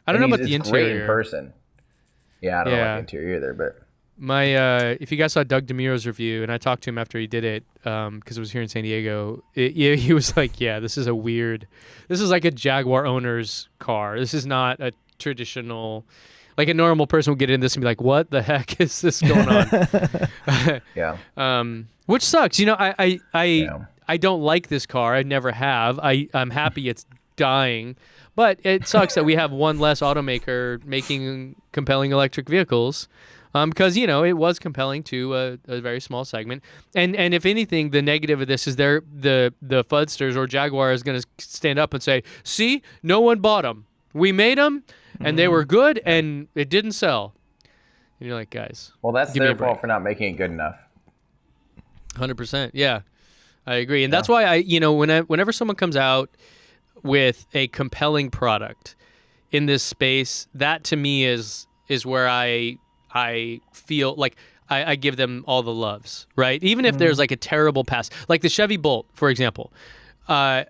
I don't know about It's the great in interior. person. Yeah, I don't know Yeah. about the interior either, but My if you guys saw Doug DeMuro's review, and I talked to him after he did it, because it was here in San Diego. He was like, "Yeah, this is like a Jaguar owner's car. This is not a traditional, like a normal person would get in this and be like, what the heck is this going on?" yeah. Which sucks. Yeah. I don't like this car. I never have. I'm happy it's dying, but it sucks that we have one less automaker making compelling electric vehicles. Because it was compelling to a very small segment, and if anything, the negative of this is the Fudsters or Jaguar is going to stand up and say, "See, no one bought them. We made them, and they were good, and it didn't sell." And you're like, guys, Well, that's give me their a break. fault for not making it good enough. 100%, yeah, I agree, and that's why whenever someone comes out with a compelling product in this space, that to me is where I feel like I give them all the loves, right? Even if there's like a terrible past, like the Chevy Bolt, for example. I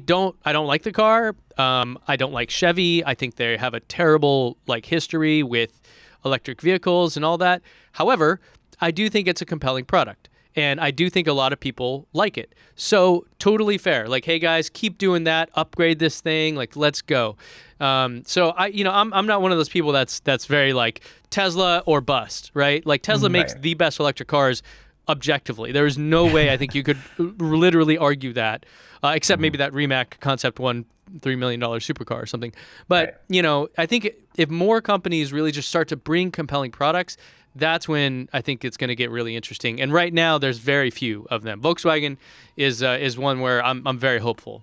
don't like the car. I don't like Chevy. I think they have a terrible like history with electric vehicles and all that. However, I do think it's a compelling product. And I do think a lot of people like it. So totally fair. Like, hey guys, keep doing that. Upgrade this thing. Like, let's go. So I'm not one of those people that's very like Tesla or bust, right? Like Tesla makes the best electric cars objectively. There is no way I think you could literally argue that, except maybe that Rimac Concept One $3 million supercar or something. But I think if more companies really just start to bring compelling products, that's when I think it's going to get really interesting. And right now, there's very few of them. Volkswagen is one where I'm very hopeful.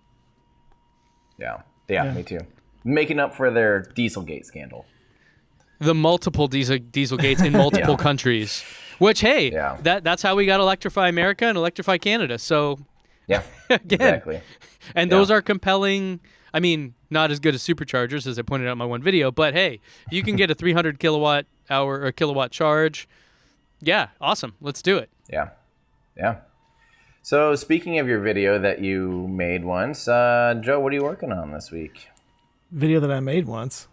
Yeah, me too. Making up for their Dieselgate scandal. The multiple Dieselgates in multiple countries. Which, hey, that's how we got Electrify America and Electrify Canada. So, yeah, again, exactly. And those are compelling. I mean, not as good as superchargers, as I pointed out in my one video. But hey, you can get a 300 kilowatt hour or kilowatt charge. Yeah, awesome. Let's do it. Yeah. So speaking of your video that you made once, Joe, what are you working on this week? Video that I made once.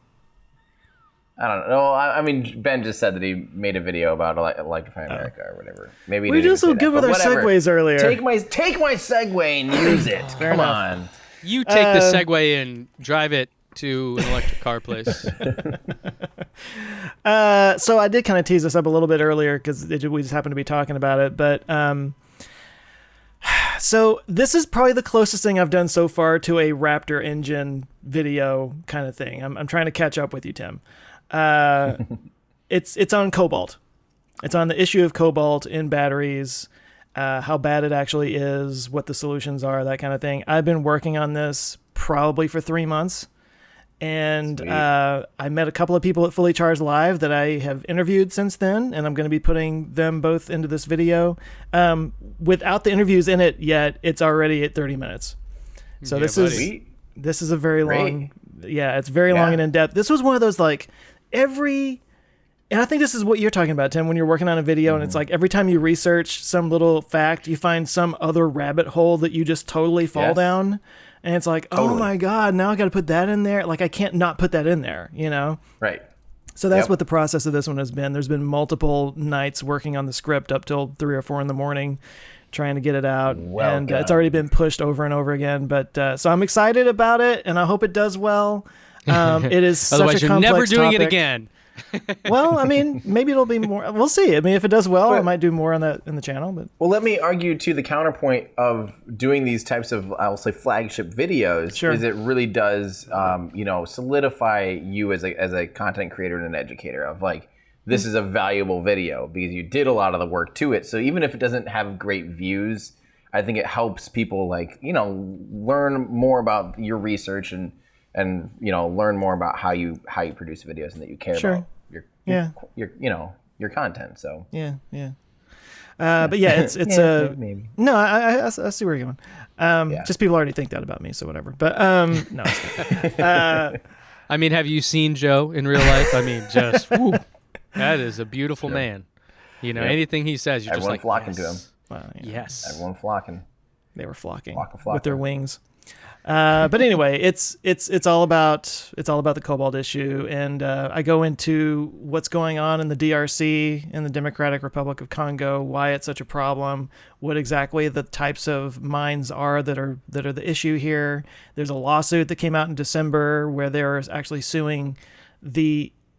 I don't know. I mean, Ben just said that he made a video about Electrify America or whatever. Maybe We did so good with our segues earlier. Take my segue and use it. Come on. You take the Segway and drive it to an electric car place. So I did kind of tease this up a little bit earlier because we just happened to be talking about it. But so this is probably the closest thing I've done so far to a Raptor engine video kind of thing. I'm trying to catch up with you, Tim. It's on cobalt. It's on the issue of cobalt in batteries, how bad it actually is, what the solutions are, that kind of thing. I've been working on this probably for 3 months. And I met a couple of people at Fully Charged Live that I have interviewed since then, and I'm going to be putting them both into this video. Without the interviews in it yet, it's already at 30 minutes. So this is a very long, it's very long and in-depth. This was one of those like and I think this is what you're talking about, Tim, when you're working on a video and it's like every time you research some little fact, you find some other rabbit hole that you just totally fall down. And it's like, oh my God, now I got to put that in there. Like, I can't not put that in there, you know? Right. So that's what the process of this one has been. There's been multiple nights working on the script up till 3 or 4 in the morning, trying to get it out. And it's already been pushed over and over again. But so I'm excited about it, and I hope it does well. It is such a complex Otherwise, you're never doing topic. it again. Well, I mean, maybe it'll be more. We'll see. I mean, if it does well, I might do more on that in the channel. But well, let me argue to the counterpoint of doing these types of, I'll say, flagship videos. Sure. Is it really does, solidify you as a content creator and an educator of like, this is a valuable video because you did a lot of the work to it. So even if it doesn't have great views, I think it helps people like, learn more about your research and learn more about how you produce videos and that you care about your your content. So Yeah. But yeah, it's maybe. No, I see where you're going. Just people already think that about me, so whatever. But no. I mean, have you seen Joe in real life? I mean, just whew, that is a beautiful man. You know, anything he says, you're Everyone just like flocking to him. Well, yes. Everyone flocking. They were flocking Flocking. with their wings. But anyway, it's all about the cobalt issue, and I go into what's going on in the DRC in the Democratic Republic of Congo, why it's such a problem, what exactly the types of mines are that are the issue here. There's a lawsuit that came out in December where they're actually suing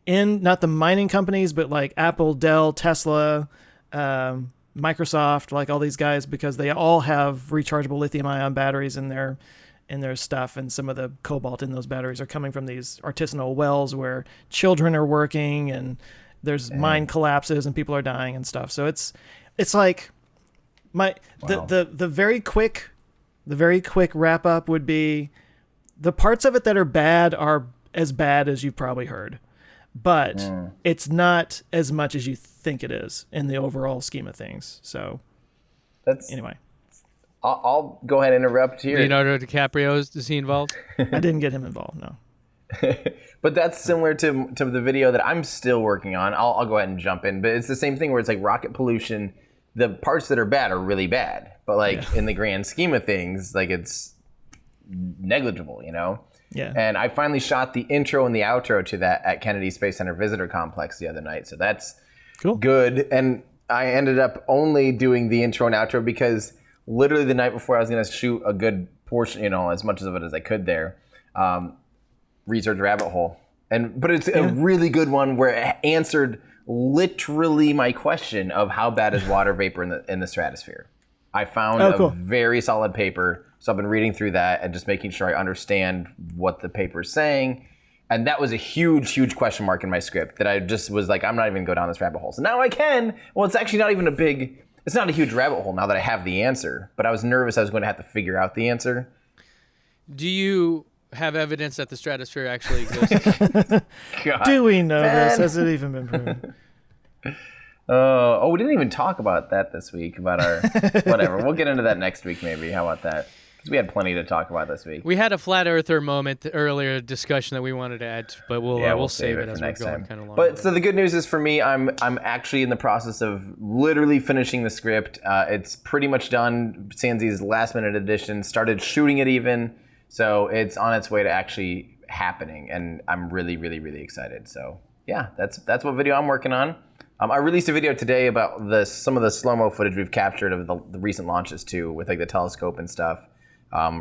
not the mining companies, but like Apple, Dell, Tesla, Microsoft, like all these guys, because they all have rechargeable lithium-ion batteries in their stuff, and some of the cobalt in those batteries are coming from these artisanal wells where children are working, and there's mine collapses and people are dying and stuff. So it's like the very quick wrap up would be the parts of it that are bad are as bad as you've probably heard, but it's not as much as you think it is in the overall scheme of things. So anyway. I'll go ahead and interrupt here. Leonardo DiCaprio, is he involved? I didn't get him involved, no. But that's similar to the video that I'm still working on. I'll go ahead and jump in. But it's the same thing where it's like rocket pollution. The parts that are bad are really bad. But like in the grand scheme of things, like it's negligible, you know? Yeah. And I finally shot the intro and the outro to that at Kennedy Space Center Visitor Complex the other night. So that's cool. Good. And I ended up only doing the intro and outro because literally the night before I was going to shoot a good portion, you know, as much of it as I could there, research rabbit hole. But it's a really good one where it answered literally my question of how bad is water vapor in the stratosphere. I found a very solid paper. So I've been reading through that and just making sure I understand what the paper is saying. And that was a huge, huge question mark in my script that I just was like, I'm not even going to go down this rabbit hole. So now I can. Well, it's actually not even it's not a huge rabbit hole now that I have the answer, but I was nervous I was going to have to figure out the answer. Do you have evidence that the stratosphere actually exists? Do we know this? Has it even been proven? We didn't even talk about that this week, about our whatever. We'll get into that next week maybe. How about that? Because we had plenty to talk about this week. We had a flat earther moment earlier discussion that we wanted to add, but we'll save it as we're going kind of long. But so the good news is for me, I'm actually in the process of literally finishing the script. It's pretty much done. Sanzi's last minute edition, started shooting it even, so it's on its way to actually happening, and I'm really, really, really excited. So yeah, that's what video I'm working on. I released a video today about some of the slow-mo footage we've captured of the recent launches too, with like the telescope and stuff.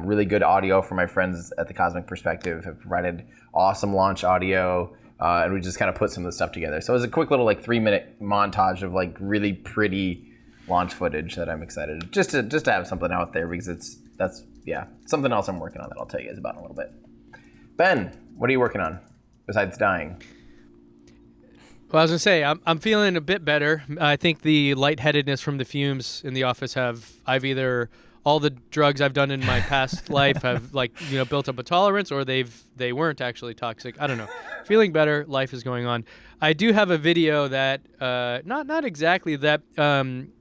Really good audio from my friends at the Cosmic Perspective have provided awesome launch audio, and we just kind of put some of the stuff together. So it was a quick little like 3-minute montage of like really pretty launch footage that I'm excited just to have something out there, because that's something else I'm working on that I'll tell you guys about in a little bit. Ben, what are you working on besides dying? Well, I was gonna say I'm feeling a bit better. I think the lightheadedness from the fumes in the office I've either all the drugs I've done in my past life have built up a tolerance, or they weren't actually toxic. I don't know. Feeling better. Life is going on. I do have a video that not exactly that an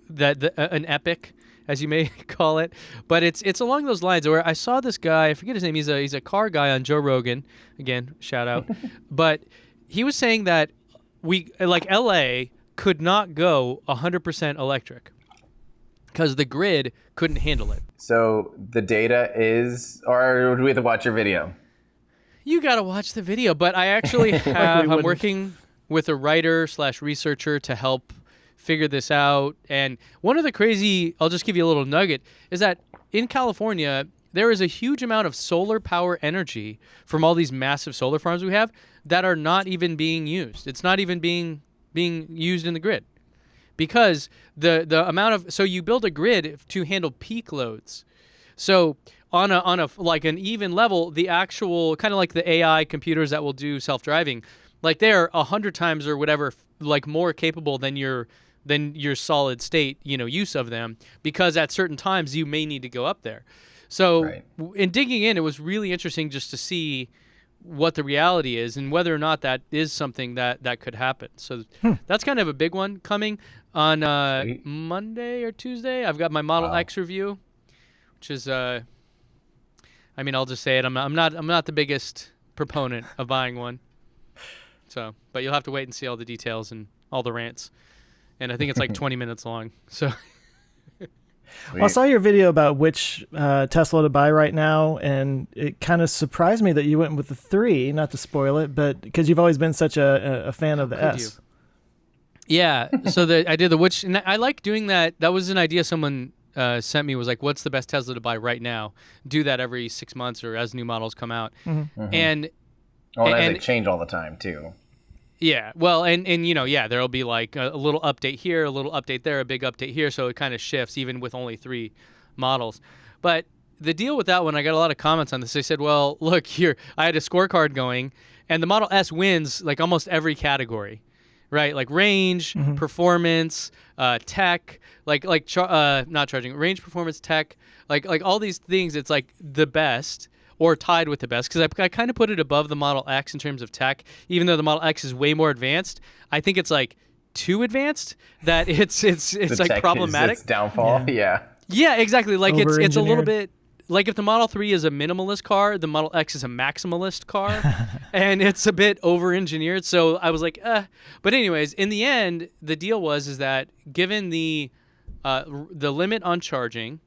epic, as you may call it, but it's along those lines where I saw this guy. I forget his name. He's a car guy on Joe Rogan. Again, shout out. But he was saying that LA could not go 100% electric, because the grid couldn't handle it. So the data is, or do we have to watch your video? You got to watch the video, but I actually I'm working with a writer/researcher to help figure this out. And one of the crazy, I'll just give you a little nugget, is that in California, there is a huge amount of solar power energy from all these massive solar farms we have that are not even being used. It's not even being used in the grid. Because the amount of, so you build a grid to handle peak loads. So on a like an even level, the actual kind of like the AI computers that will do self-driving, like they're 100 times or whatever, like more capable than your solid state, use of them, because at certain times you may need to go up there. So in digging in, it was really interesting just to see what the reality is and whether or not that is something that could happen. So that's kind of a big one coming on Monday or Tuesday. I've got my Model X review, which is I mean, I'll just say it. I'm not the biggest proponent of buying one. So, but you'll have to wait and see all the details and all the rants. And I think it's like 20 minutes long. So well, I saw your video about which Tesla to buy right now, and it kind of surprised me that you went with the 3, not to spoil it, but because you've always been such a fan of the S. Yeah, so I did the which, and I like doing that. That was an idea someone sent me, was like, what's the best Tesla to buy right now? Do that every 6 months or as new models come out. And they change all the time too. Yeah, well, and there'll be like a little update here, a little update there, a big update here, so it kind of shifts even with only 3 models. But the deal with that one, I got a lot of comments on this. They said, well, look here, I had a scorecard going, and the Model S wins like almost every category, right? Like range, performance, tech, not charging, range, performance, tech, like all these things. It's like the best. Or tied with the best, because I kind of put it above the Model X in terms of tech, even though the Model X is way more advanced. I think it's like too advanced that it's like problematic. Its downfall, yeah, exactly. Like it's a little bit like if the Model 3 is a minimalist car, the Model X is a maximalist car, and it's a bit over-engineered. So I was like, But anyways, in the end, the deal is that given the limit on charging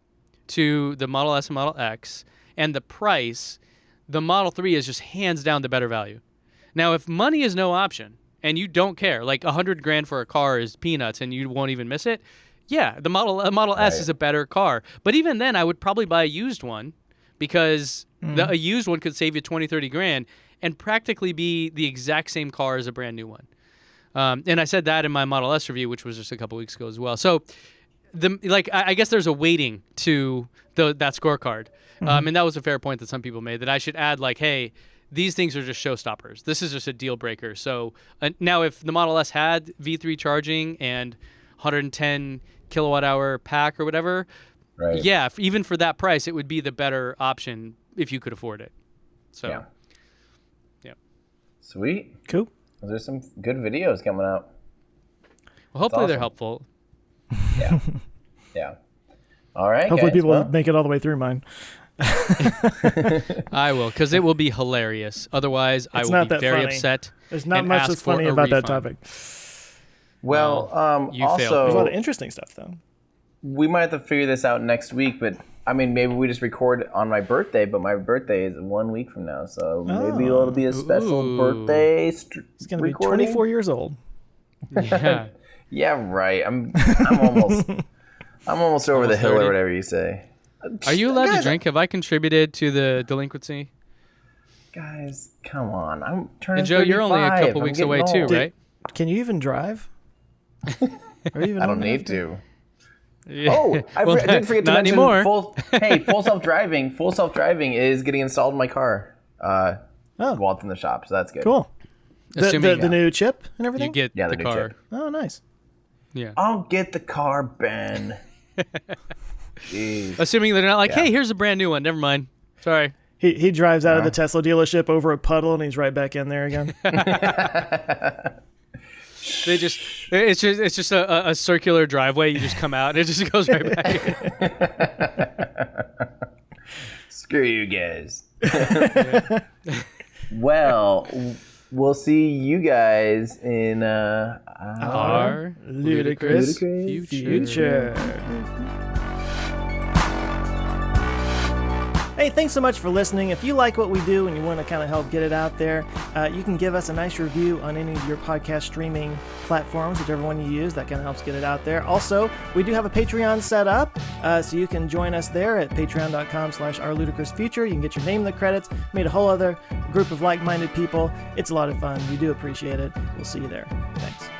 to the Model S and Model X, and the price, the Model 3 is just hands down the better value. Now, if money is no option and you don't care, like $100,000 for a car is peanuts and you won't even miss it, yeah, the Model S is a better car. But even then, I would probably buy a used one because a used one could save you $20,000-$30,000 and practically be the exact same car as a brand new one. And I said that in my Model S review, which was just a couple weeks ago as well. So, I guess there's a weighting to that scorecard. And that was a fair point that some people made, that I should add like, hey, these things are just showstoppers. This is just a deal breaker. So now if the Model S had V3 charging and 110 kilowatt hour pack or whatever, yeah, even for that price, it would be the better option if you could afford it. So, yeah. Sweet. Cool. There's some good videos coming out. Well, hopefully they're helpful. Yeah. Yeah. All right. Hopefully guys, people make it all the way through mine. I will, because it will be hilarious. Otherwise, I will be very upset. There's not much that's funny about that topic. Well, also, there's a lot of interesting stuff, though. We might have to figure this out next week, but I mean, maybe we just record on my birthday, but my birthday is 1 week from now, so maybe it'll be a special birthday. It's going to be 24 years old. Yeah. Yeah, right. I'm almost over the hill 30. Or whatever you say. Are you allowed to drink? Have I contributed to the delinquency? Guys, come on. I'm turning And Joe, 35. you're only a couple weeks away too, right? Can you even drive? I don't need to. Yeah. Oh, I did forget to mention anymore. full self-driving. Full self-driving is getting installed in my car while it's in the shop, so that's good. Cool. The new chip and everything? You get the car. Chip. Oh, nice. Yeah. I'll get the car, Ben. Jeez. Assuming they're not like, hey, here's a brand new one. Never mind. Sorry. He drives out of the Tesla dealership over a puddle and he's right back in there again. It's just a circular driveway. You just come out and it just goes right back in. Screw you guys. Well, we'll see you guys in our ludicrous future. Hey, thanks so much for listening. If you like what we do and you want to kind of help get it out there, you can give us a nice review on any of your podcast streaming platforms, whichever one you use. That kind of helps get it out there. Also, we do have a Patreon set up, so you can join us there at patreon.com/ourludicrousfuture. You can get your name in the credits, meet a whole other group of like-minded people. It's a lot of fun. We do appreciate it. We'll see you there. Thanks.